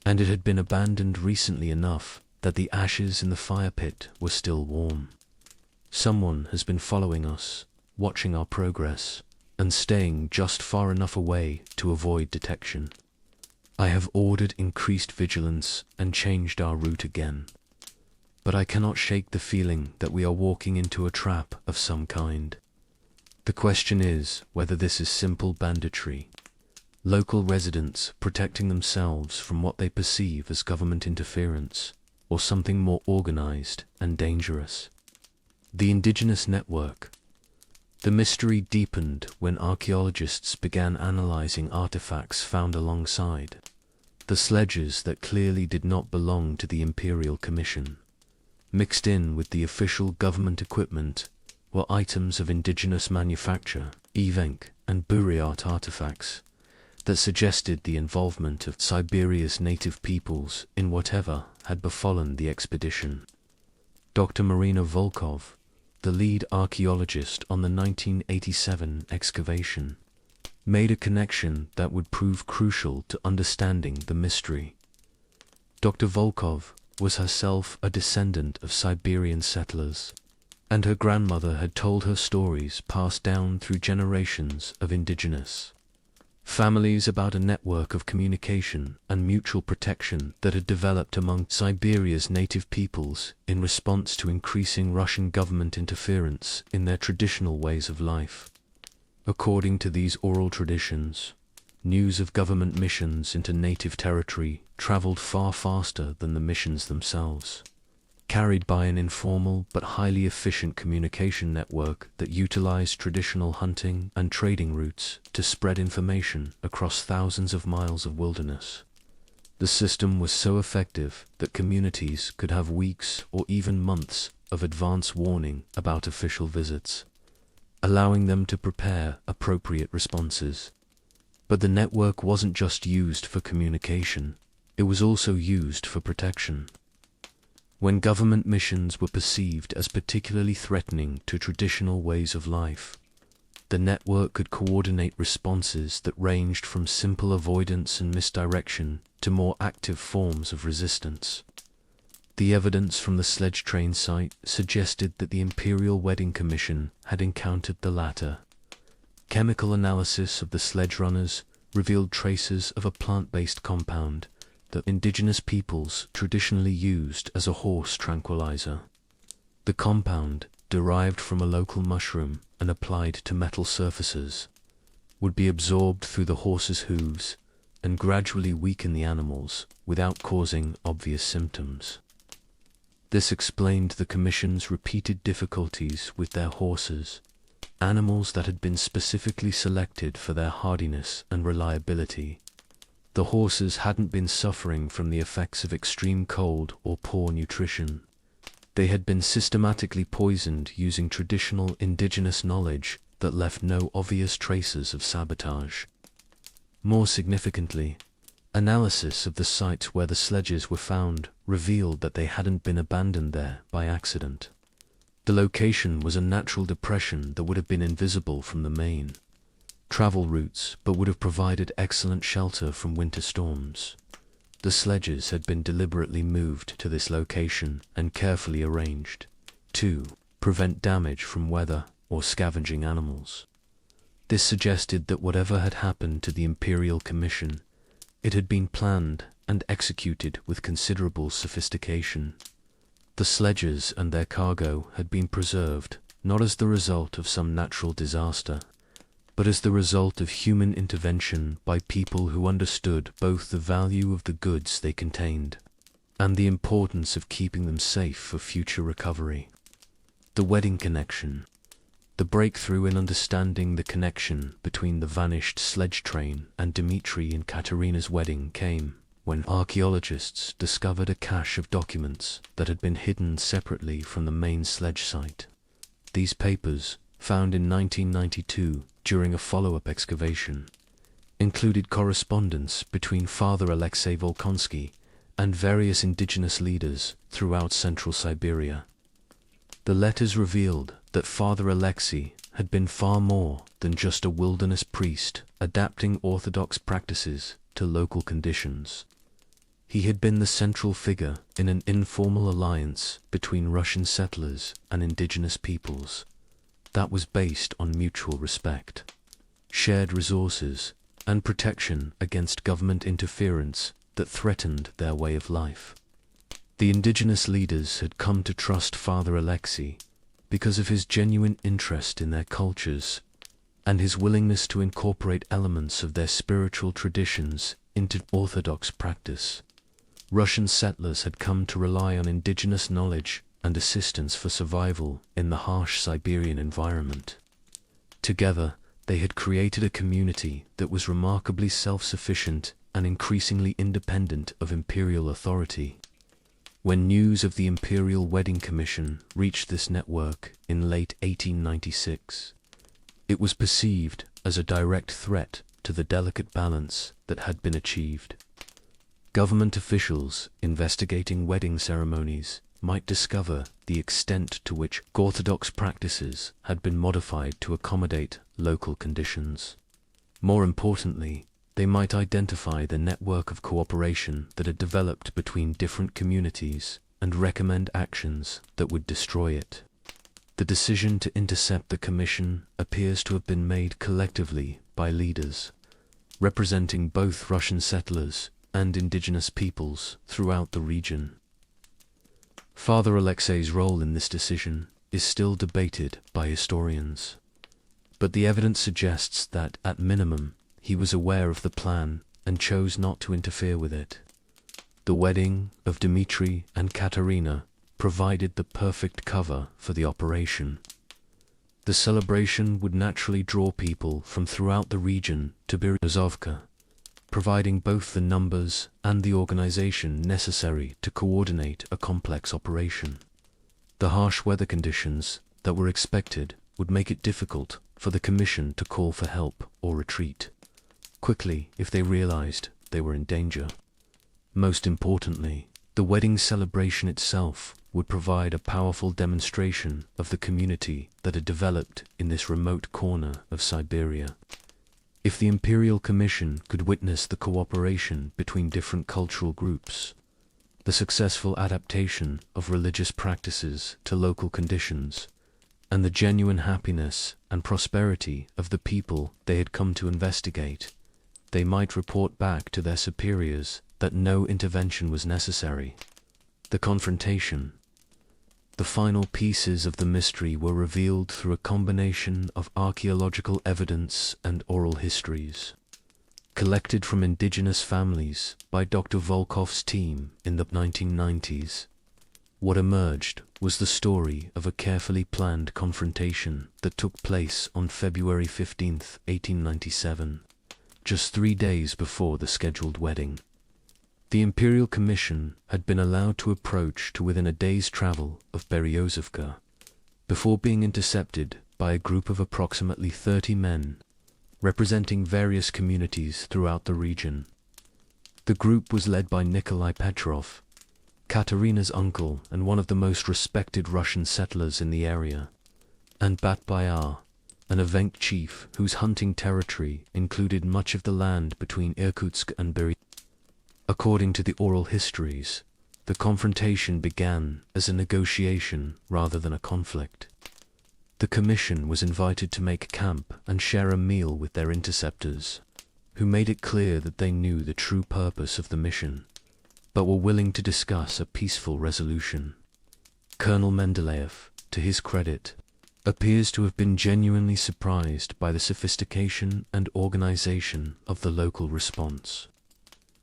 and it had been abandoned recently enough that the ashes in the fire pit were still warm. Someone has been following us, watching our progress, and staying just far enough away to avoid detection. I have ordered increased vigilance and changed our route again. But I cannot shake the feeling that we are walking into a trap of some kind. The question is whether this is simple banditry, local residents protecting themselves from what they perceive as government interference, or something more organized and dangerous. The indigenous network. The mystery deepened when archaeologists began analyzing artifacts found alongside the sledges that clearly did not belong to the Imperial Commission. Mixed in with the official government equipment were items of indigenous manufacture, Evenk and Buryat artifacts, that suggested the involvement of Siberia's native peoples in whatever had befallen the expedition. Dr. Marina Volkov, the lead archaeologist on the 1987 excavation, made a connection that would prove crucial to understanding the mystery. Dr. Volkov was herself a descendant of Siberian settlers, and her grandmother had told her stories passed down through generations of indigenous families about a network of communication and mutual protection that had developed among Siberia's native peoples in response to increasing Russian government interference in their traditional ways of life. According to these oral traditions, news of government missions into native territory traveled far faster than the missions themselves, carried by an informal but highly efficient communication network that utilized traditional hunting and trading routes to spread information across thousands of miles of wilderness. The system was so effective that communities could have weeks or even months of advance warning about official visits, allowing them to prepare appropriate responses. But the network wasn't just used for communication, it was also used for protection. When government missions were perceived as particularly threatening to traditional ways of life, the network could coordinate responses that ranged from simple avoidance and misdirection to more active forms of resistance. The evidence from the sledge train site suggested that the Imperial Wedding Commission had encountered the latter. Chemical analysis of the sledge runners revealed traces of a plant-based compound that indigenous peoples traditionally used as a horse tranquilizer. The compound, derived from a local mushroom and applied to metal surfaces, would be absorbed through the horse's hooves and gradually weaken the animals without causing obvious symptoms. This explained the Commission's repeated difficulties with their horses, animals that had been specifically selected for their hardiness and reliability. The horses hadn't been suffering from the effects of extreme cold or poor nutrition. They had been systematically poisoned using traditional indigenous knowledge that left no obvious traces of sabotage. More significantly, analysis of the site where the sledges were found revealed that they hadn't been abandoned there by accident. The location was a natural depression that would have been invisible from the main travel routes, but would have provided excellent shelter from winter storms. The sledges had been deliberately moved to this location and carefully arranged to prevent damage from weather or scavenging animals. This suggested that whatever had happened to the Imperial Commission, it had been planned and executed with considerable sophistication. The sledges and their cargo had been preserved not as the result of some natural disaster, but as the result of human intervention by people who understood both the value of the goods they contained and the importance of keeping them safe for future recovery. The wedding connection. The breakthrough in understanding the connection between the vanished sledge train and Dmitri and Katerina's wedding came when archaeologists discovered a cache of documents that had been hidden separately from the main sledge site. These papers, found in 1992 during a follow-up excavation, included correspondence between Father Alexei Volkonsky and various indigenous leaders throughout central Siberia. The letters revealed that Father Alexei had been far more than just a wilderness priest adapting orthodox practices to local conditions. He had been the central figure in an informal alliance between Russian settlers and indigenous peoples that was based on mutual respect, shared resources, and protection against government interference that threatened their way of life. The indigenous leaders had come to trust Father Alexei because of his genuine interest in their cultures and his willingness to incorporate elements of their spiritual traditions into orthodox practice. Russian settlers had come to rely on indigenous knowledge and assistance for survival in the harsh Siberian environment. Together, they had created a community that was remarkably self-sufficient and increasingly independent of imperial authority. When news of the Imperial Wedding Commission reached this network in late 1896, it was perceived as a direct threat to the delicate balance that had been achieved. Government officials investigating wedding ceremonies might discover the extent to which orthodox practices had been modified to accommodate local conditions. More importantly, they might identify the network of cooperation that had developed between different communities and recommend actions that would destroy it. The decision to intercept the commission appears to have been made collectively by leaders representing both Russian settlers and indigenous peoples throughout the region. Father Alexei's role in this decision is still debated by historians, but the evidence suggests that, at minimum, he was aware of the plan and chose not to interfere with it. The wedding of Dmitri and Katerina provided the perfect cover for the operation. The celebration would naturally draw people from throughout the region to Berezovka, providing both the numbers and the organization necessary to coordinate a complex operation. The harsh weather conditions that were expected would make it difficult for the commission to call for help or retreat quickly if they realized they were in danger. Most importantly, the wedding celebration itself would provide a powerful demonstration of the community that had developed in this remote corner of Siberia. If the Imperial Commission could witness the cooperation between different cultural groups, the successful adaptation of religious practices to local conditions, and the genuine happiness and prosperity of the people they had come to investigate, they might report back to their superiors that no intervention was necessary. The confrontation. The final pieces of the mystery were revealed through a combination of archaeological evidence and oral histories, collected from indigenous families by Dr. Volkov's team in the 1990s. What emerged was the story of a carefully planned confrontation that took place on February 15, 1897, just 3 days before the scheduled wedding. The Imperial Commission had been allowed to approach to within a day's travel of Beryozovka, before being intercepted by a group of approximately 30 men, representing various communities throughout the region. The group was led by Nikolai Petrov, Katerina's uncle and one of the most respected Russian settlers in the area, and Batbayar, an Evenk chief whose hunting territory included much of the land between Irkutsk and Beryozovka. According to the oral histories, the confrontation began as a negotiation rather than a conflict. The commission was invited to make camp and share a meal with their interceptors, who made it clear that they knew the true purpose of the mission, but were willing to discuss a peaceful resolution. Colonel Mendeleev, to his credit, appears to have been genuinely surprised by the sophistication and organization of the local response.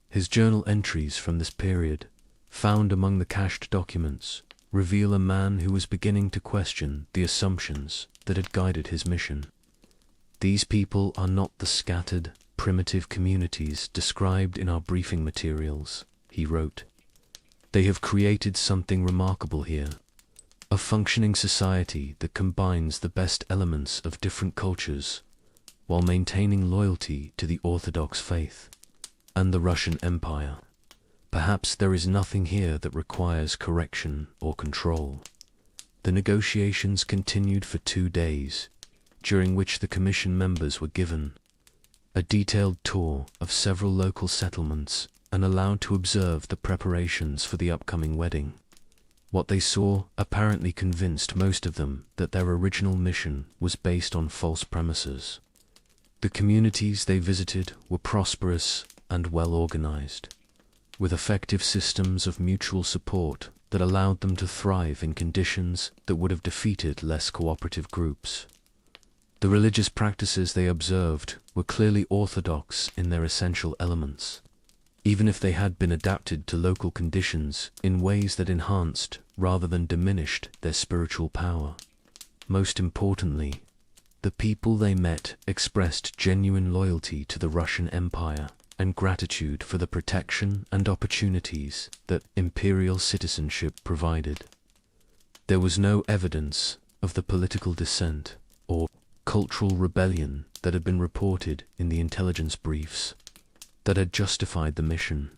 His journal entries from this period, found among the cached documents, reveal a man who was beginning to question the assumptions that had guided his mission. These people are not the scattered, primitive communities described in our briefing materials, he wrote. They have created something remarkable here, a functioning society that combines the best elements of different cultures, while maintaining loyalty to the Orthodox faith and the Russian Empire. Perhaps there is nothing here that requires correction or control. The negotiations continued for 2 days, during which the commission members were given a detailed tour of several local settlements and allowed to observe the preparations for the upcoming wedding. What they saw apparently convinced most of them that their original mission was based on false premises. The communities they visited were prosperous and well organized, with effective systems of mutual support that allowed them to thrive in conditions that would have defeated less cooperative groups. The religious practices they observed were clearly orthodox in their essential elements, even if they had been adapted to local conditions in ways that enhanced rather than diminished their spiritual power. Most importantly, the people they met expressed genuine loyalty to the Russian Empire and gratitude for the protection and opportunities that imperial citizenship provided. There was no evidence of the political dissent or cultural rebellion that had been reported in the intelligence briefs that had justified the mission.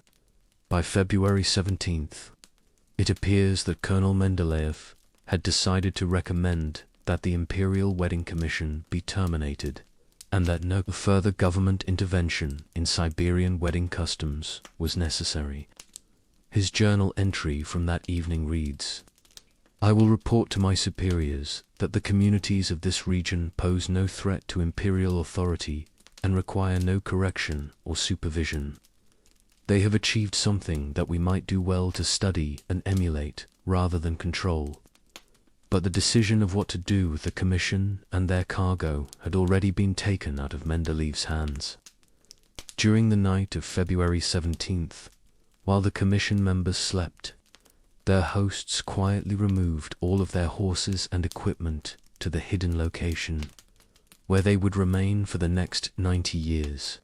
By February 17th, it appears that Colonel Mendeleev had decided to recommend that the Imperial Wedding Commission be terminated and that no further government intervention in Siberian wedding customs was necessary. His journal entry from that evening reads, "I will report to my superiors that the communities of this region pose no threat to imperial authority and require no correction or supervision. They have achieved something that we might do well to study and emulate rather than control. But the decision of what to do with the commission and their cargo had already been taken out of Mendeleev's hands." During the night of February 17th, while the commission members slept, their hosts quietly removed all of their horses and equipment to the hidden location, where they would remain for the next 90 years.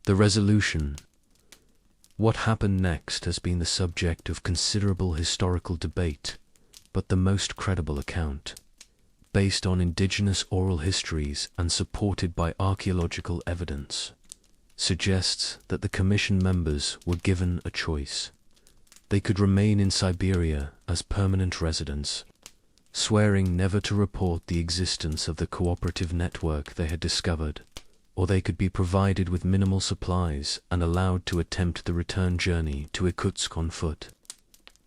The resolution, what happened next, has been the subject of considerable historical debate, but the most credible account, based on indigenous oral histories and supported by archaeological evidence, suggests that the commission members were given a choice. They could remain in Siberia as permanent residents, swearing never to report the existence of the cooperative network they had discovered, or they could be provided with minimal supplies and allowed to attempt the return journey to Irkutsk on foot.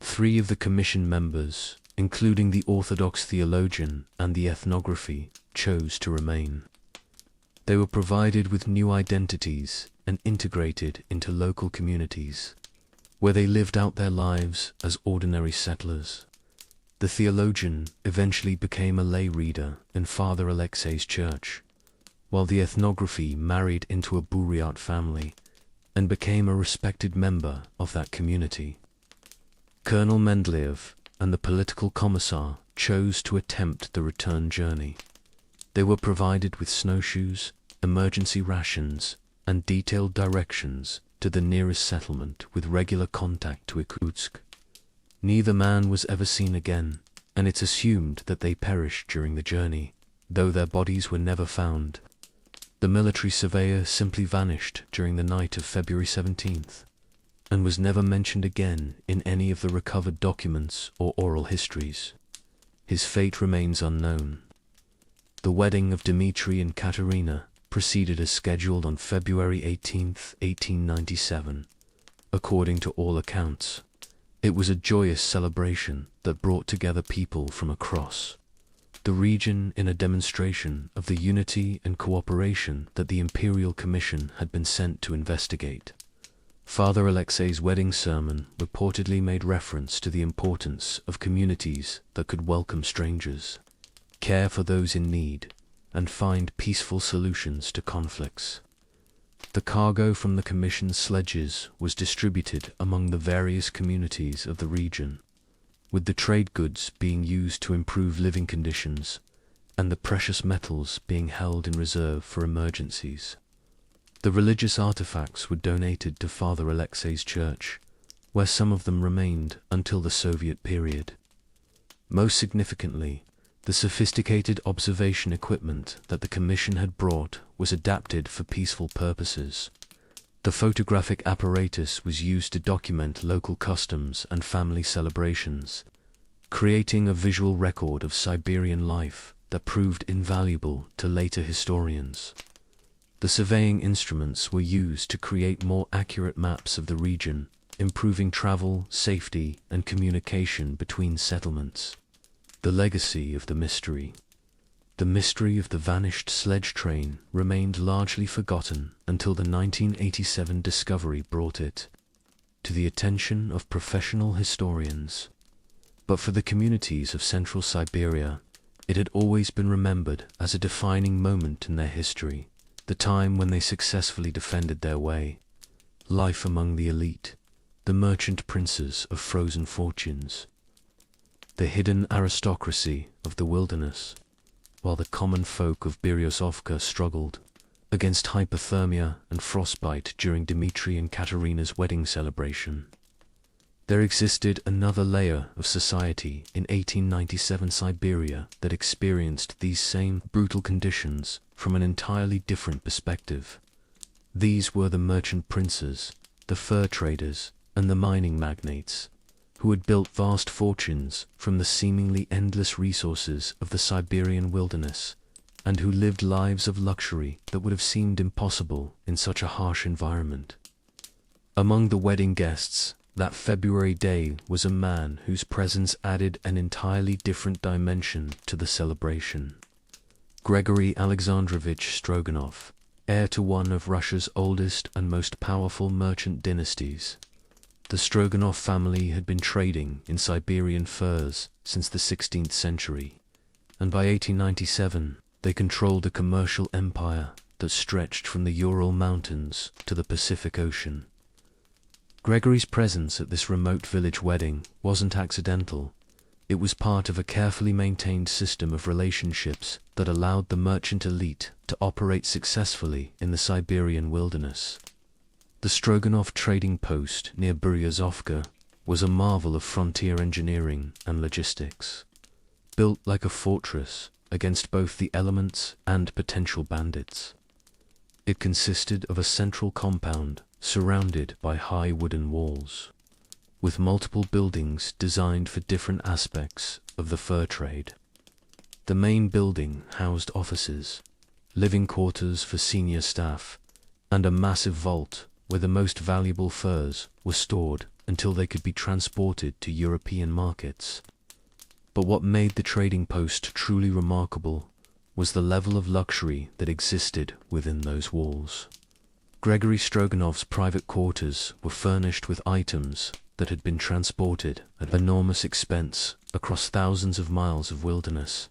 3 of the commission members, including the Orthodox theologian and the ethnography, chose to remain. They were provided with new identities and integrated into local communities, where they lived out their lives as ordinary settlers. The theologian eventually became a lay reader in Father Alexei's church, while the ethnography married into a Buryat family and became a respected member of that community. Colonel Mendeleev and the political commissar chose to attempt the return journey. They were provided with snowshoes, emergency rations, and detailed directions to the nearest settlement with regular contact to Irkutsk. Neither man was ever seen again, and it's assumed that they perished during the journey, though their bodies were never found. The military surveyor simply vanished during the night of February 17th, and was never mentioned again in any of the recovered documents or oral histories. His fate remains unknown. The wedding of Dmitri and Katerina proceeded as scheduled on February 18, 1897. According to all accounts, it was a joyous celebration that brought together people from across the region in a demonstration of the unity and cooperation that the Imperial Commission had been sent to investigate. Father Alexei's wedding sermon reportedly made reference to the importance of communities that could welcome strangers, care for those in need, and find peaceful solutions to conflicts. The cargo from the Commission's sledges was distributed among the various communities of the region, with the trade goods being used to improve living conditions and the precious metals being held in reserve for emergencies. The religious artifacts were donated to Father Alexei's church, where some of them remained until the Soviet period. Most significantly, the sophisticated observation equipment that the Commission had brought was adapted for peaceful purposes. The photographic apparatus was used to document local customs and family celebrations, creating a visual record of Siberian life that proved invaluable to later historians. The surveying instruments were used to create more accurate maps of the region, improving travel, safety, and communication between settlements. The legacy of the mystery. The mystery of the vanished sledge train remained largely forgotten until the 1987 discovery brought it to the attention of professional historians. But for the communities of central Siberia, it had always been remembered as a defining moment in their history, the time when they successfully defended their way. Life among the elite, the merchant princes of frozen fortunes, the hidden aristocracy of the wilderness, while the common folk of Beryozovka struggled against hypothermia and frostbite during Dmitri and Katerina's wedding celebration. There existed another layer of society in 1897 Siberia that experienced these same brutal conditions from an entirely different perspective. These were the merchant princes, the fur traders, and the mining magnates, who had built vast fortunes from the seemingly endless resources of the Siberian wilderness, and who lived lives of luxury that would have seemed impossible in such a harsh environment. Among the wedding guests, that February day was a man whose presence added an entirely different dimension to the celebration. Grigory Alexandrovich Stroganov, heir to one of Russia's oldest and most powerful merchant dynasties. The Stroganov family had been trading in Siberian furs since the 16th century, and by 1897 they controlled a commercial empire that stretched from the Ural Mountains to the Pacific Ocean. Gregory's presence at this remote village wedding wasn't accidental. It was part of a carefully maintained system of relationships that allowed the merchant elite to operate successfully in the Siberian wilderness. The Stroganov trading post near Beryozovka was a marvel of frontier engineering and logistics. Built like a fortress against both the elements and potential bandits. It consisted of a central compound surrounded by high wooden walls, with multiple buildings designed for different aspects of the fur trade. The main building housed offices, living quarters for senior staff, and a massive vault where the most valuable furs were stored until they could be transported to European markets. But what made the trading post truly remarkable was the level of luxury that existed within those walls. Gregory Stroganov's private quarters were furnished with items that had been transported at enormous expense across thousands of miles of wilderness.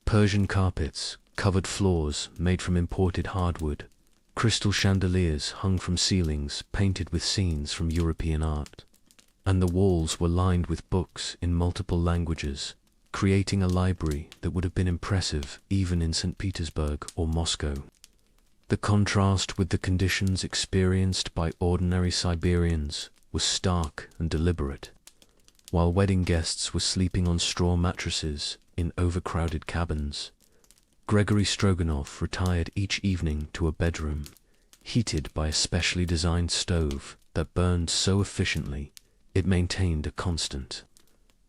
Persian carpets covered floors made from imported hardwood. Crystal chandeliers hung from ceilings painted with scenes from European art. And the walls were lined with books in multiple languages, creating a library that would have been impressive even in St. Petersburg or Moscow. The contrast with the conditions experienced by ordinary Siberians was stark and deliberate. While wedding guests were sleeping on straw mattresses in overcrowded cabins, Gregory Stroganov retired each evening to a bedroom, heated by a specially designed stove that burned so efficiently it maintained a constant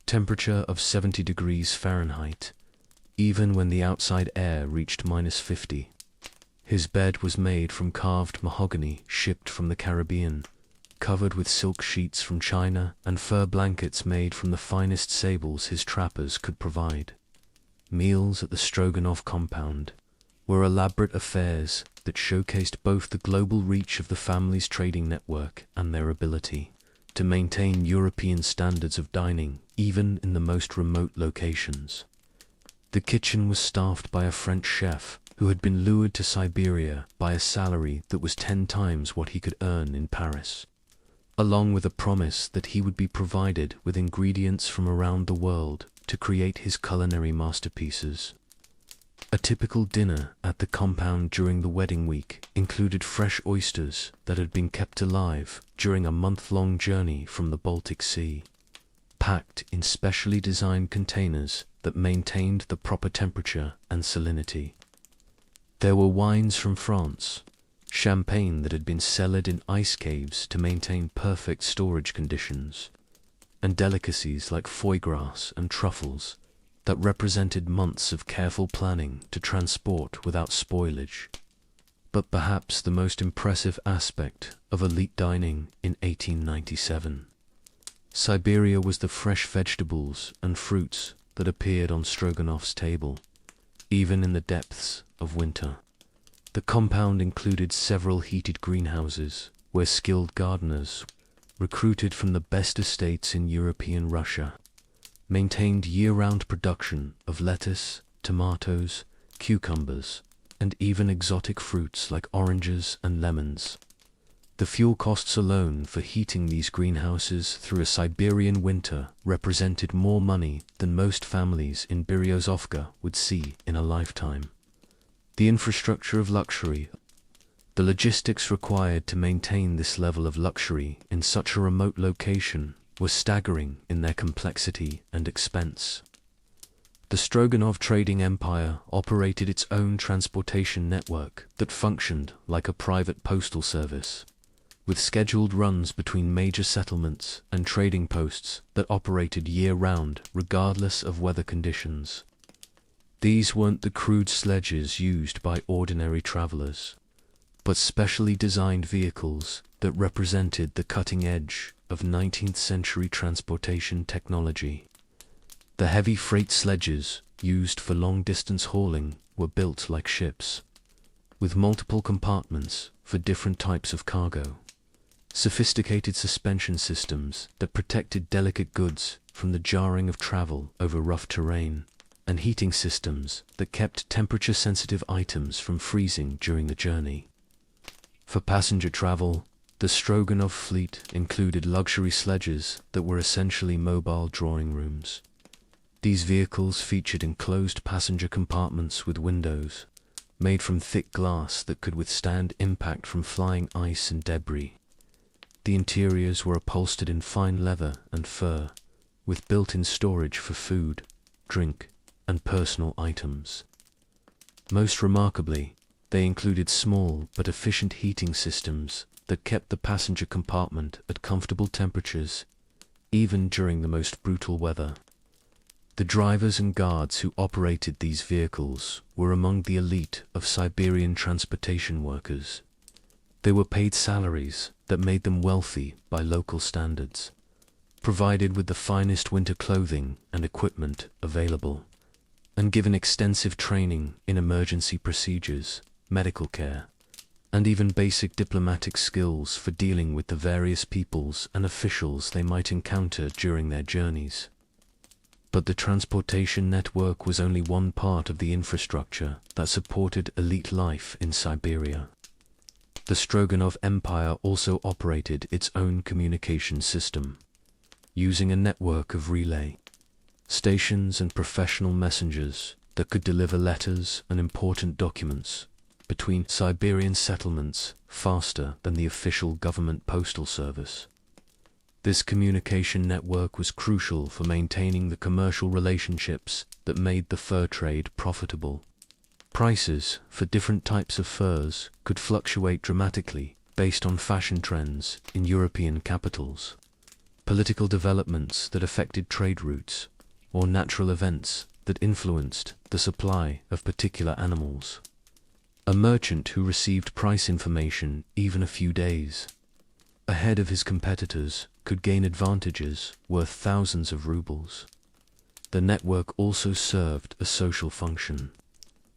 temperature of 70 degrees Fahrenheit, even when the outside air reached -50. His bed was made from carved mahogany shipped from the Caribbean, covered with silk sheets from China and fur blankets made from the finest sables his trappers could provide. Meals at the Stroganov compound were elaborate affairs that showcased both the global reach of the family's trading network and their ability to maintain European standards of dining even in the most remote locations. The kitchen was staffed by a French chef who had been lured to Siberia by a salary that was 10 times what he could earn in Paris, along with a promise that he would be provided with ingredients from around the world to create his culinary masterpieces. A typical dinner at the compound during the wedding week included fresh oysters that had been kept alive during a month-long journey from the Baltic Sea, packed in specially designed containers that maintained the proper temperature and salinity. There were wines from France, champagne that had been cellared in ice caves to maintain perfect storage conditions, and delicacies like foie gras and truffles that represented months of careful planning to transport without spoilage. But perhaps the most impressive aspect of elite dining in 1897, Siberia, was the fresh vegetables and fruits that appeared on Stroganov's table, even in the depths of winter. The compound included several heated greenhouses where skilled gardeners, recruited from the best estates in European Russia, maintained year-round production of lettuce, tomatoes, cucumbers, and even exotic fruits like oranges and lemons. The fuel costs alone for heating these greenhouses through a Siberian winter represented more money than most families in Berezovka would see in a lifetime. The infrastructure of luxury, the logistics required to maintain this level of luxury in such a remote location, were staggering in their complexity and expense. The Stroganov trading empire operated its own transportation network that functioned like a private postal service, with scheduled runs between major settlements and trading posts that operated year-round regardless of weather conditions. These weren't the crude sledges used by ordinary travelers, but specially designed vehicles that represented the cutting edge of 19th century transportation technology. The heavy freight sledges used for long-distance hauling were built like ships, with multiple compartments for different types of cargo, sophisticated suspension systems that protected delicate goods from the jarring of travel over rough terrain, and heating systems that kept temperature-sensitive items from freezing during the journey. For passenger travel, the Stroganov fleet included luxury sledges that were essentially mobile drawing rooms. These vehicles featured enclosed passenger compartments with windows, made from thick glass that could withstand impact from flying ice and debris. The interiors were upholstered in fine leather and fur, with built-in storage for food, drink, and personal items. Most remarkably, they included small but efficient heating systems that kept the passenger compartment at comfortable temperatures, even during the most brutal weather. The drivers and guards who operated these vehicles were among the elite of Siberian transportation workers. They were paid salaries that made them wealthy by local standards, provided with the finest winter clothing and equipment available, and given extensive training in emergency procedures, medical care, and even basic diplomatic skills for dealing with the various peoples and officials they might encounter during their journeys. But the transportation network was only one part of the infrastructure that supported elite life in Siberia. The Stroganov Empire also operated its own communication system, using a network of relay stations and professional messengers that could deliver letters and important documents between Siberian settlements faster than the official government postal service. This communication network was crucial for maintaining the commercial relationships that made the fur trade profitable. Prices for different types of furs could fluctuate dramatically based on fashion trends in European capitals, political developments that affected trade routes, or natural events that influenced the supply of particular animals. A merchant who received price information even a few days ahead of his competitors could gain advantages worth thousands of rubles. The network also served a social function,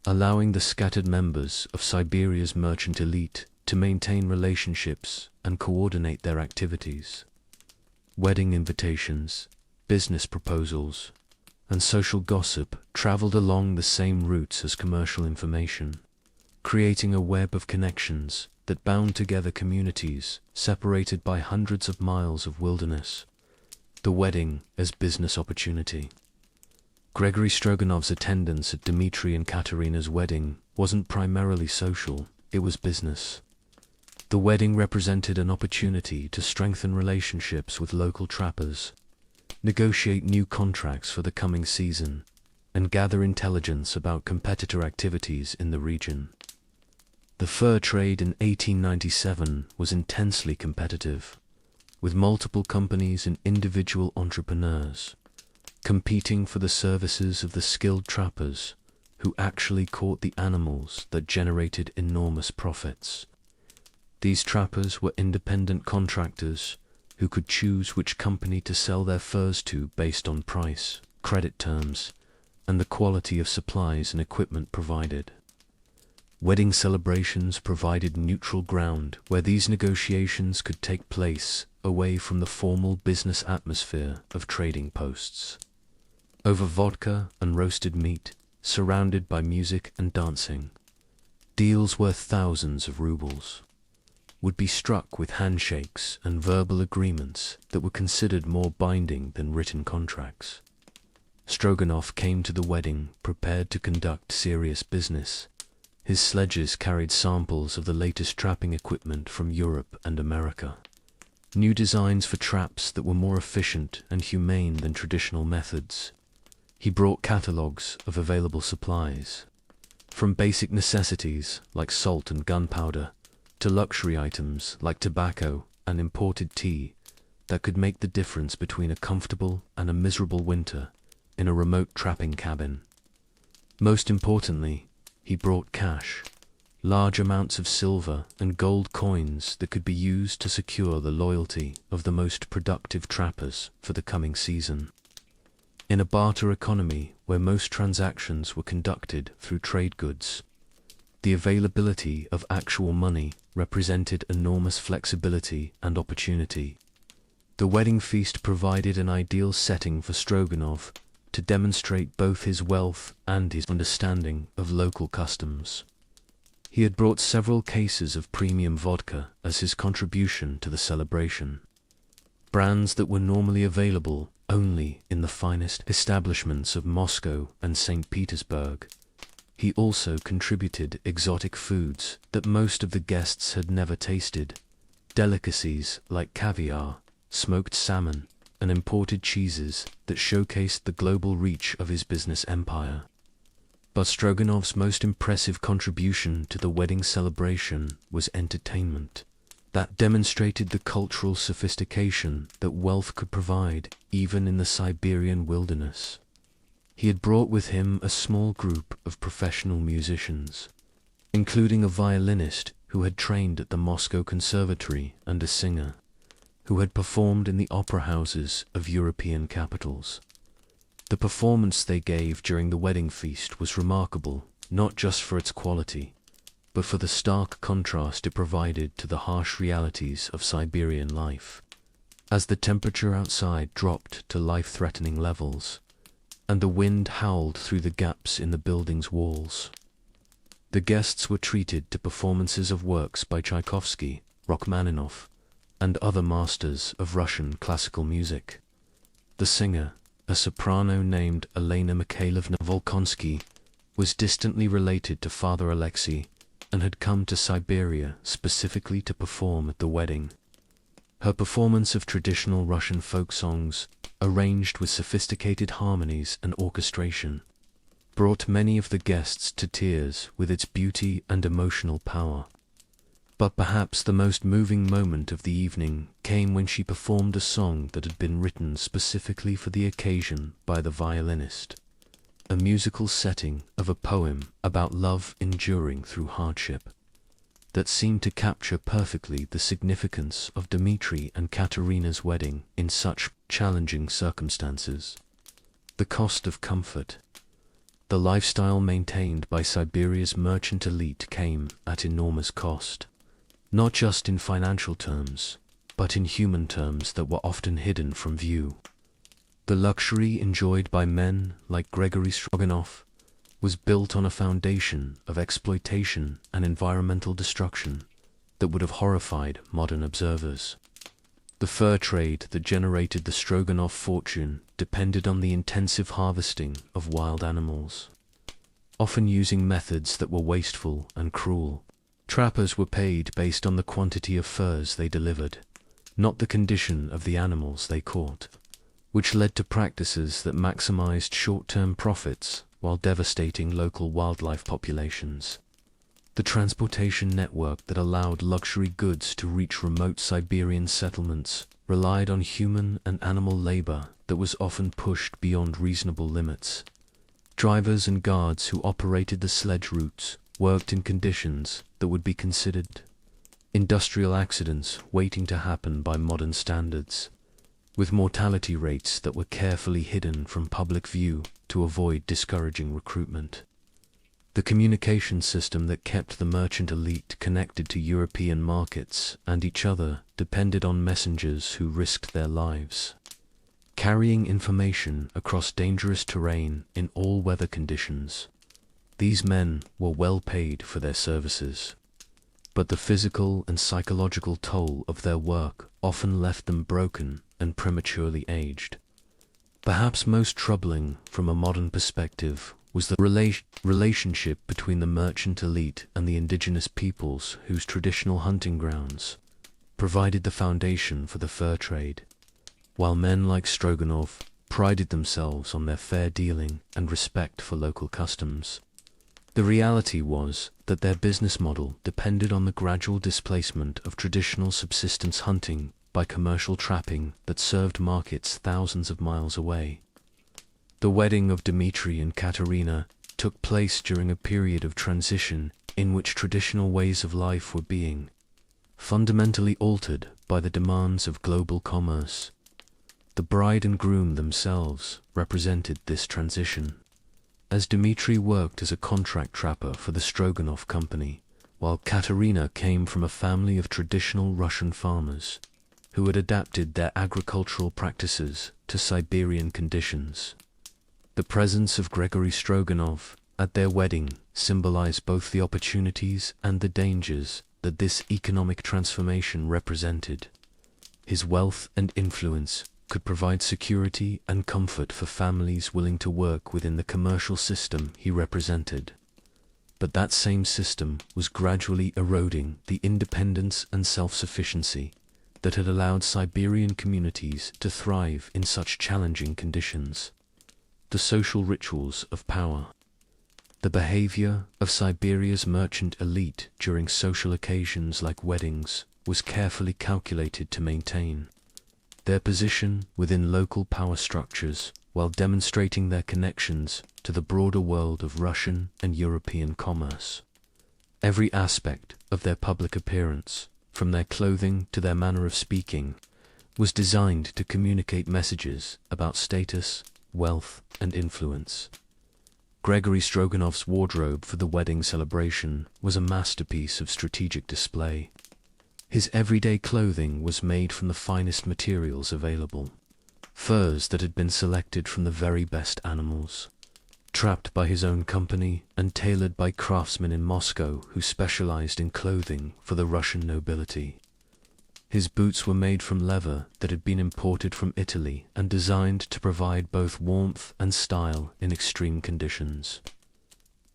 allowing the scattered members of Siberia's merchant elite to maintain relationships and coordinate their activities. Wedding invitations, business proposals, and social gossip traveled along the same routes as commercial information, creating a web of connections that bound together communities separated by hundreds of miles of wilderness. The wedding as business opportunity. Gregory Stroganov's attendance at Dmitry and Katerina's wedding wasn't primarily social, it was business. The wedding represented an opportunity to strengthen relationships with local trappers, negotiate new contracts for the coming season, and gather intelligence about competitor activities in the region. The fur trade in 1897 was intensely competitive, with multiple companies and individual entrepreneurs competing for the services of the skilled trappers who actually caught the animals that generated enormous profits. These trappers were independent contractors who could choose which company to sell their furs to based on price, credit terms, and the quality of supplies and equipment provided. Wedding celebrations provided neutral ground where these negotiations could take place away from the formal business atmosphere of trading posts. Over vodka and roasted meat, surrounded by music and dancing, deals worth thousands of rubles would be struck with handshakes and verbal agreements that were considered more binding than written contracts. Stroganov came to the wedding prepared to conduct serious business. His sledges carried samples of the latest trapping equipment from Europe and America. New designs for traps that were more efficient and humane than traditional methods. He brought catalogues of available supplies, from basic necessities like salt and gunpowder, to luxury items like tobacco and imported tea that could make the difference between a comfortable and a miserable winter in a remote trapping cabin. Most importantly, he brought cash, large amounts of silver and gold coins that could be used to secure the loyalty of the most productive trappers for the coming season. In a barter economy where most transactions were conducted through trade goods, the availability of actual money represented enormous flexibility and opportunity. The wedding feast provided an ideal setting for Stroganov to demonstrate both his wealth and his understanding of local customs. He had brought several cases of premium vodka as his contribution to the celebration, brands that were normally available only in the finest establishments of Moscow and St. Petersburg. He also contributed exotic foods that most of the guests had never tasted, delicacies like caviar, smoked salmon, and imported cheeses that showcased the global reach of his business empire. But Stroganov's most impressive contribution to the wedding celebration was entertainment, that demonstrated the cultural sophistication that wealth could provide even in the Siberian wilderness. He had brought with him a small group of professional musicians, including a violinist who had trained at the Moscow Conservatory and a singer who had performed in the opera houses of European capitals. The performance they gave during the wedding feast was remarkable, not just for its quality, but for the stark contrast it provided to the harsh realities of Siberian life. As the temperature outside dropped to life-threatening levels, and the wind howled through the gaps in the building's walls, the guests were treated to performances of works by Tchaikovsky, Rachmaninoff, and other masters of Russian classical music. The singer, a soprano named Elena Mikhailovna Volkonsky, was distantly related to Father Alexei and had come to Siberia specifically to perform at the wedding. Her performance of traditional Russian folk songs, arranged with sophisticated harmonies and orchestration, brought many of the guests to tears with its beauty and emotional power. But perhaps the most moving moment of the evening came when she performed a song that had been written specifically for the occasion by the violinist, a musical setting of a poem about love enduring through hardship, that seemed to capture perfectly the significance of Dmitri and Katerina's wedding in such challenging circumstances. The cost of comfort. The lifestyle maintained by Siberia's merchant elite came at enormous cost, not just in financial terms, but in human terms that were often hidden from view. The luxury enjoyed by men like Gregory Stroganov was built on a foundation of exploitation and environmental destruction that would have horrified modern observers. The fur trade that generated the Stroganov fortune depended on the intensive harvesting of wild animals, often using methods that were wasteful and cruel. Trappers were paid based on the quantity of furs they delivered, not the condition of the animals they caught, which led to practices that maximized short-term profits while devastating local wildlife populations. The transportation network that allowed luxury goods to reach remote Siberian settlements relied on human and animal labor that was often pushed beyond reasonable limits. Drivers and guards who operated the sledge routes worked in conditions that would be considered industrial accidents waiting to happen by modern standards, with mortality rates that were carefully hidden from public view to avoid discouraging recruitment. The communication system that kept the merchant elite connected to European markets and each other depended on messengers who risked their lives, carrying information across dangerous terrain in all weather conditions. These men were well paid for their services, but the physical and psychological toll of their work often left them broken and prematurely aged. Perhaps most troubling from a modern perspective was the relationship between the merchant elite and the indigenous peoples whose traditional hunting grounds provided the foundation for the fur trade. While men like Stroganov prided themselves on their fair dealing and respect for local customs, the reality was that their business model depended on the gradual displacement of traditional subsistence hunting by commercial trapping that served markets thousands of miles away. The wedding of Dmitri and Katerina took place during a period of transition in which traditional ways of life were being fundamentally altered by the demands of global commerce. The bride and groom themselves represented this transition, as Dmitri worked as a contract trapper for the Stroganov company, while Katerina came from a family of traditional Russian farmers who had adapted their agricultural practices to Siberian conditions. The presence of Gregory Stroganov at their wedding symbolized both the opportunities and the dangers that this economic transformation represented. His wealth and influence could provide security and comfort for families willing to work within the commercial system he represented. But that same system was gradually eroding the independence and self-sufficiency that had allowed Siberian communities to thrive in such challenging conditions. The social rituals of power. The behavior of Siberia's merchant elite during social occasions like weddings was carefully calculated to maintain their position within local power structures while demonstrating their connections to the broader world of Russian and European commerce. Every aspect of their public appearance, from their clothing to their manner of speaking, was designed to communicate messages about status, wealth, and influence. Gregory Stroganov's wardrobe for the wedding celebration was a masterpiece of strategic display. His everyday clothing was made from the finest materials available, furs that had been selected from the very best animals, trapped by his own company and tailored by craftsmen in Moscow who specialized in clothing for the Russian nobility. His boots were made from leather that had been imported from Italy and designed to provide both warmth and style in extreme conditions.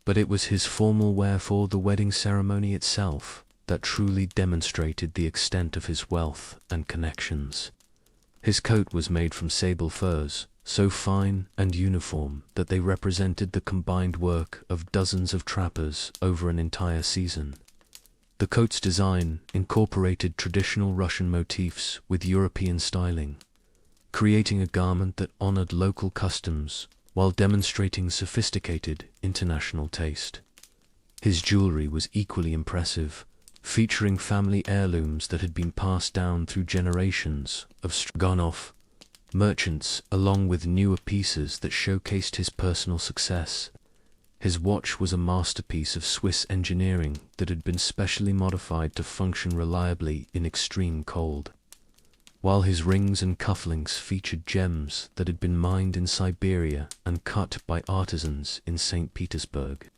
But it was his formal wear for the wedding ceremony itself that truly demonstrated the extent of his wealth and connections. His coat was made from sable furs, so fine and uniform that they represented the combined work of dozens of trappers over an entire season. The coat's design incorporated traditional Russian motifs with European styling, creating a garment that honored local customs while demonstrating sophisticated international taste. His jewelry was equally impressive, featuring family heirlooms that had been passed down through generations of Stroganov merchants, along with newer pieces that showcased his personal success. His watch was a masterpiece of Swiss engineering that had been specially modified to function reliably in extreme cold, while his rings and cufflinks featured gems that had been mined in Siberia and cut by artisans in St. Petersburg.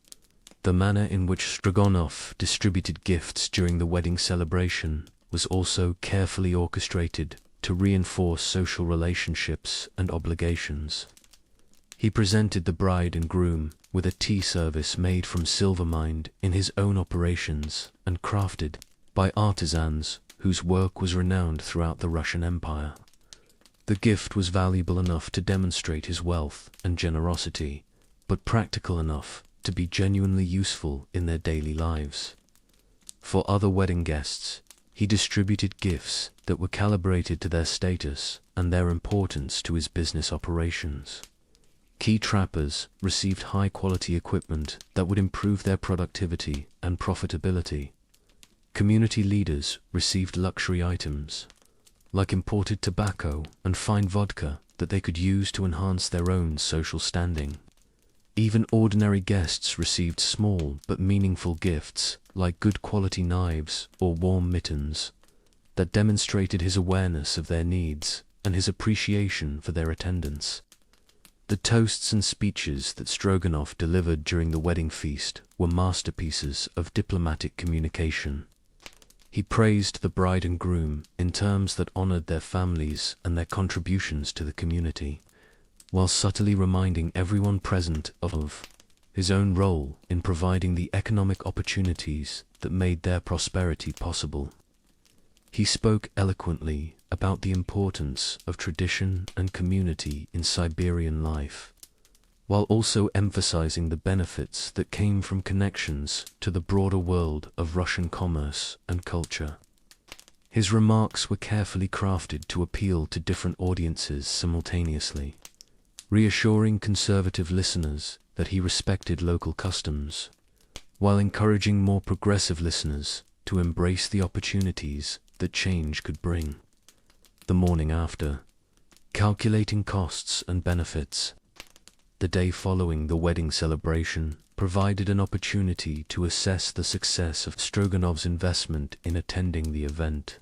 The manner in which Stroganov distributed gifts during the wedding celebration was also carefully orchestrated to reinforce social relationships and obligations. He presented the bride and groom with a tea service made from silver mined in his own operations and crafted by artisans whose work was renowned throughout the Russian Empire. The gift was valuable enough to demonstrate his wealth and generosity, but practical enough to be genuinely useful in their daily lives. For other wedding guests, he distributed gifts that were calibrated to their status and their importance to his business operations. Key trappers received high-quality equipment that would improve their productivity and profitability. Community leaders received luxury items, like imported tobacco and fine vodka that they could use to enhance their own social standing. Even ordinary guests received small but meaningful gifts, like good-quality knives or warm mittens, that demonstrated his awareness of their needs and his appreciation for their attendance. The toasts and speeches that Stroganov delivered during the wedding feast were masterpieces of diplomatic communication. He praised the bride and groom in terms that honored their families and their contributions to the community, while subtly reminding everyone present of his own role in providing the economic opportunities that made their prosperity possible. He spoke eloquently about the importance of tradition and community in Siberian life, while also emphasizing the benefits that came from connections to the broader world of Russian commerce and culture. His remarks were carefully crafted to appeal to different audiences simultaneously, reassuring conservative listeners that he respected local customs, while encouraging more progressive listeners to embrace the opportunities that change could bring. The morning after, calculating costs and benefits. The day following the wedding celebration provided an opportunity to assess the success of Stroganov's investment in attending the event.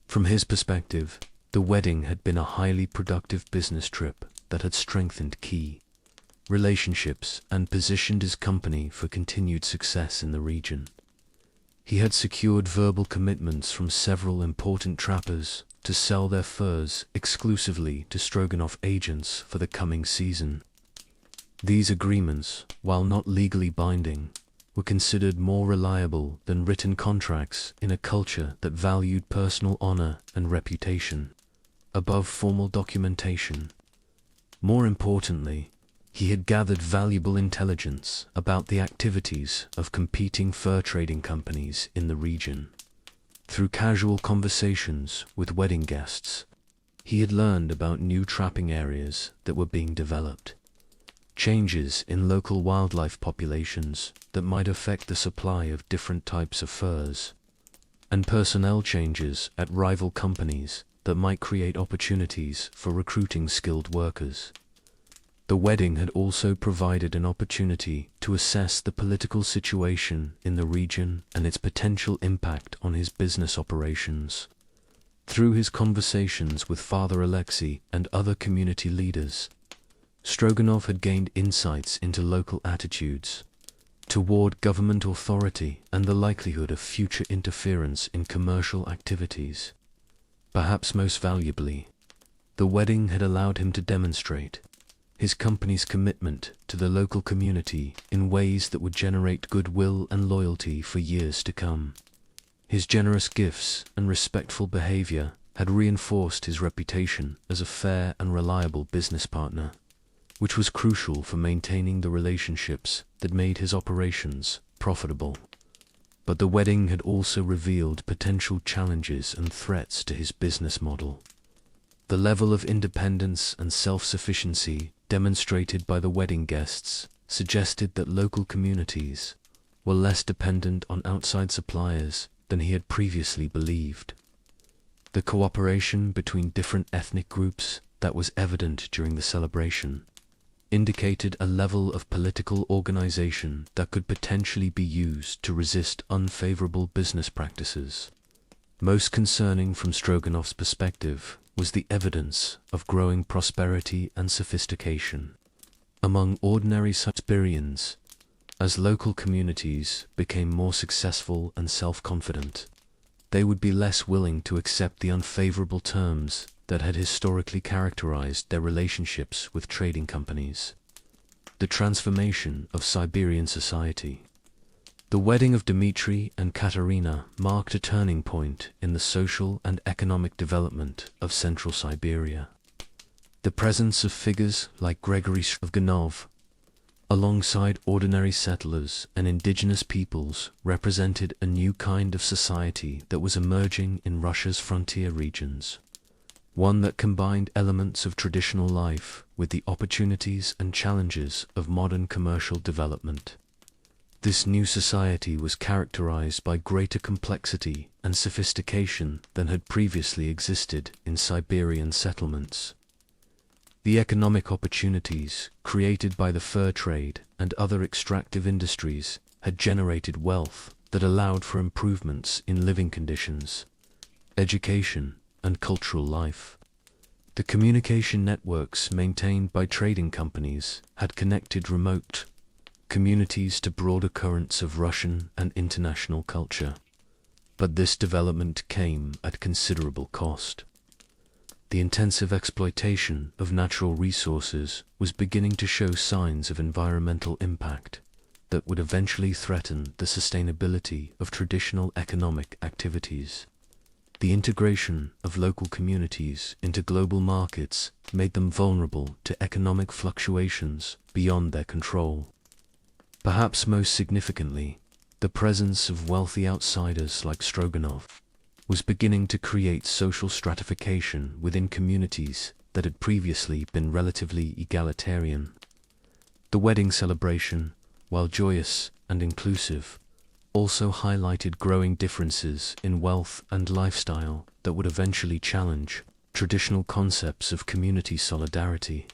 From his perspective, the wedding had been a highly productive business trip that had strengthened key relationships and positioned his company for continued success in the region. He had secured verbal commitments from several important trappers to sell their furs exclusively to Stroganov agents for the coming season. These agreements, while not legally binding, were considered more reliable than written contracts in a culture that valued personal honor and reputation above formal documentation. More importantly, he had gathered valuable intelligence about the activities of competing fur trading companies in the region. Through casual conversations with wedding guests, he had learned about new trapping areas that were being developed, changes in local wildlife populations that might affect the supply of different types of furs, and personnel changes at rival companies that might create opportunities for recruiting skilled workers. The wedding had also provided an opportunity to assess the political situation in the region and its potential impact on his business operations. Through his conversations with Father Alexei and other community leaders, Stroganov had gained insights into local attitudes toward government authority and the likelihood of future interference in commercial activities. Perhaps most valuably, the wedding had allowed him to demonstrate his company's commitment to the local community in ways that would generate goodwill and loyalty for years to come. His generous gifts and respectful behavior had reinforced his reputation as a fair and reliable business partner, which was crucial for maintaining the relationships that made his operations profitable. But the wedding had also revealed potential challenges and threats to his business model. The level of independence and self-sufficiency demonstrated by the wedding guests suggested that local communities were less dependent on outside suppliers than he had previously believed. The cooperation between different ethnic groups that was evident during the celebration indicated a level of political organization that could potentially be used to resist unfavorable business practices. Most concerning from Stroganov's perspective was the evidence of growing prosperity and sophistication among ordinary Siberians. As local communities became more successful and self-confident, they would be less willing to accept the unfavorable terms that had historically characterized their relationships with trading companies. The transformation of Siberian society. The wedding of Dmitry and Katerina marked a turning point in the social and economic development of Central Siberia. The presence of figures like Gregory Stroganov, alongside ordinary settlers and indigenous peoples, represented a new kind of society that was emerging in Russia's frontier regions. One that combined elements of traditional life with the opportunities and challenges of modern commercial development. This new society was characterized by greater complexity and sophistication than had previously existed in Siberian settlements. The economic opportunities created by the fur trade and other extractive industries had generated wealth that allowed for improvements in living conditions, education, and cultural life. The communication networks maintained by trading companies had connected remote communities to broader currents of Russian and international culture. But this development came at considerable cost. The intensive exploitation of natural resources was beginning to show signs of environmental impact that would eventually threaten the sustainability of traditional economic activities. The integration of local communities into global markets made them vulnerable to economic fluctuations beyond their control. Perhaps most significantly, the presence of wealthy outsiders like Stroganov was beginning to create social stratification within communities that had previously been relatively egalitarian. The wedding celebration, while joyous and inclusive, also highlighted growing differences in wealth and lifestyle that would eventually challenge traditional concepts of community solidarity.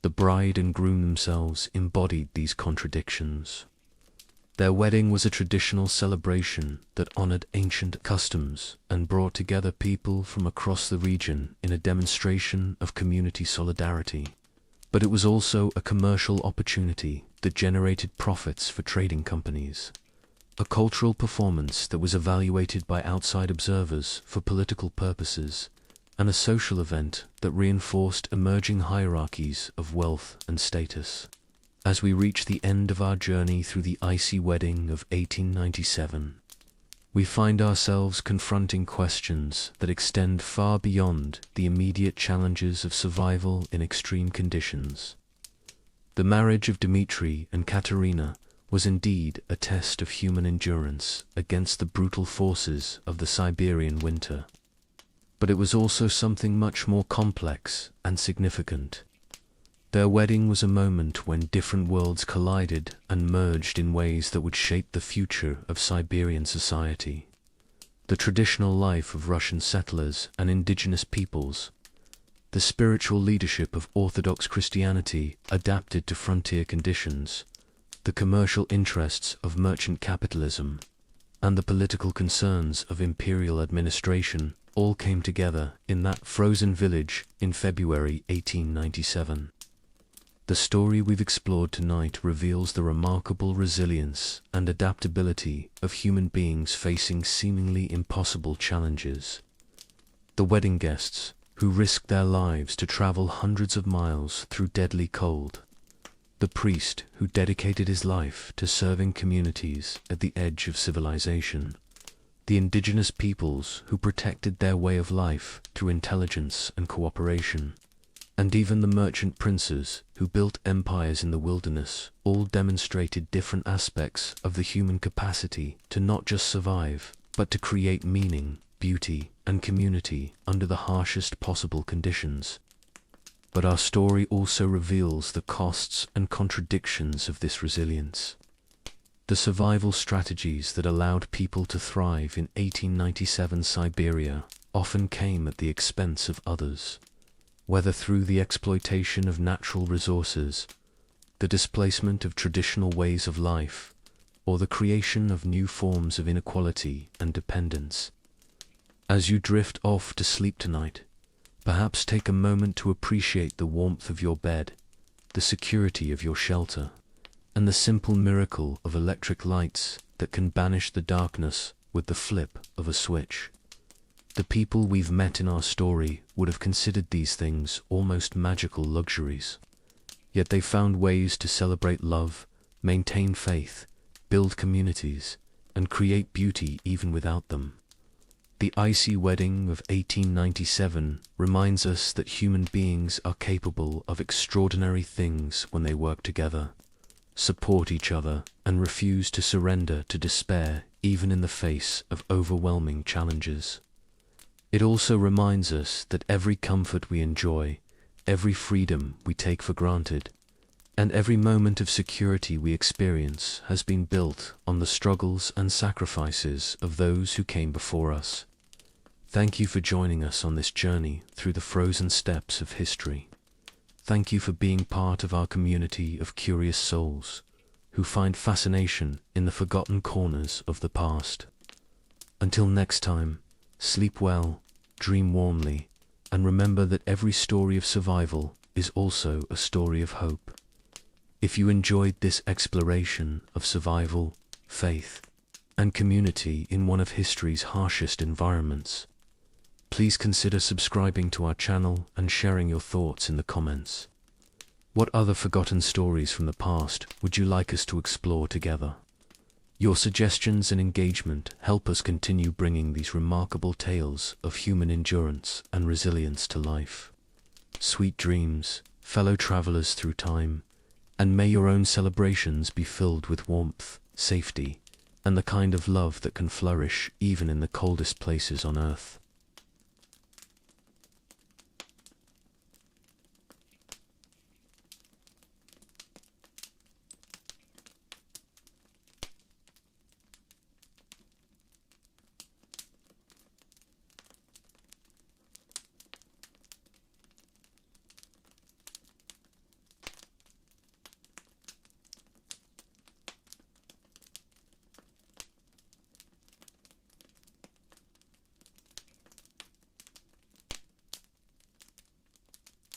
The bride and groom themselves embodied these contradictions. Their wedding was a traditional celebration that honored ancient customs and brought together people from across the region in a demonstration of community solidarity. But it was also a commercial opportunity that generated profits for trading companies. A cultural performance that was evaluated by outside observers for political purposes, and a social event that reinforced emerging hierarchies of wealth and status. As we reach the end of our journey through the icy wedding of 1897, we find ourselves confronting questions that extend far beyond the immediate challenges of survival in extreme conditions. The marriage of Dmitry and Katerina was indeed a test of human endurance against the brutal forces of the Siberian winter. But it was also something much more complex and significant. Their wedding was a moment when different worlds collided and merged in ways that would shape the future of Siberian society. The traditional life of Russian settlers and indigenous peoples, the spiritual leadership of Orthodox Christianity adapted to frontier conditions, the commercial interests of merchant capitalism, and the political concerns of imperial administration all came together in that frozen village in February 1897. The story we've explored tonight reveals the remarkable resilience and adaptability of human beings facing seemingly impossible challenges. The wedding guests, who risked their lives to travel hundreds of miles through deadly cold. The priest who dedicated his life to serving communities at the edge of civilization. The indigenous peoples who protected their way of life through intelligence and cooperation. And even the merchant princes who built empires in the wilderness all demonstrated different aspects of the human capacity to not just survive, but to create meaning, beauty, and community under the harshest possible conditions. But our story also reveals the costs and contradictions of this resilience. The survival strategies that allowed people to thrive in 1897 Siberia often came at the expense of others, whether through the exploitation of natural resources, the displacement of traditional ways of life, or the creation of new forms of inequality and dependence. As you drift off to sleep tonight, perhaps take a moment to appreciate the warmth of your bed, the security of your shelter, and the simple miracle of electric lights that can banish the darkness with the flip of a switch. The people we've met in our story would have considered these things almost magical luxuries. Yet they found ways to celebrate love, maintain faith, build communities, and create beauty even without them. The icy wedding of 1897 reminds us that human beings are capable of extraordinary things when they work together, support each other, and refuse to surrender to despair even in the face of overwhelming challenges. It also reminds us that every comfort we enjoy, every freedom we take for granted, and every moment of security we experience has been built on the struggles and sacrifices of those who came before us. Thank you for joining us on this journey through the frozen steppes of history. Thank you for being part of our community of curious souls who find fascination in the forgotten corners of the past. Until next time, sleep well, dream warmly, and remember that every story of survival is also a story of hope. If you enjoyed this exploration of survival, faith, and community in one of history's harshest environments, please consider subscribing to our channel and sharing your thoughts in the comments. What other forgotten stories from the past would you like us to explore together? Your suggestions and engagement help us continue bringing these remarkable tales of human endurance and resilience to life. Sweet dreams, fellow travelers through time, and may your own celebrations be filled with warmth, safety, and the kind of love that can flourish even in the coldest places on earth.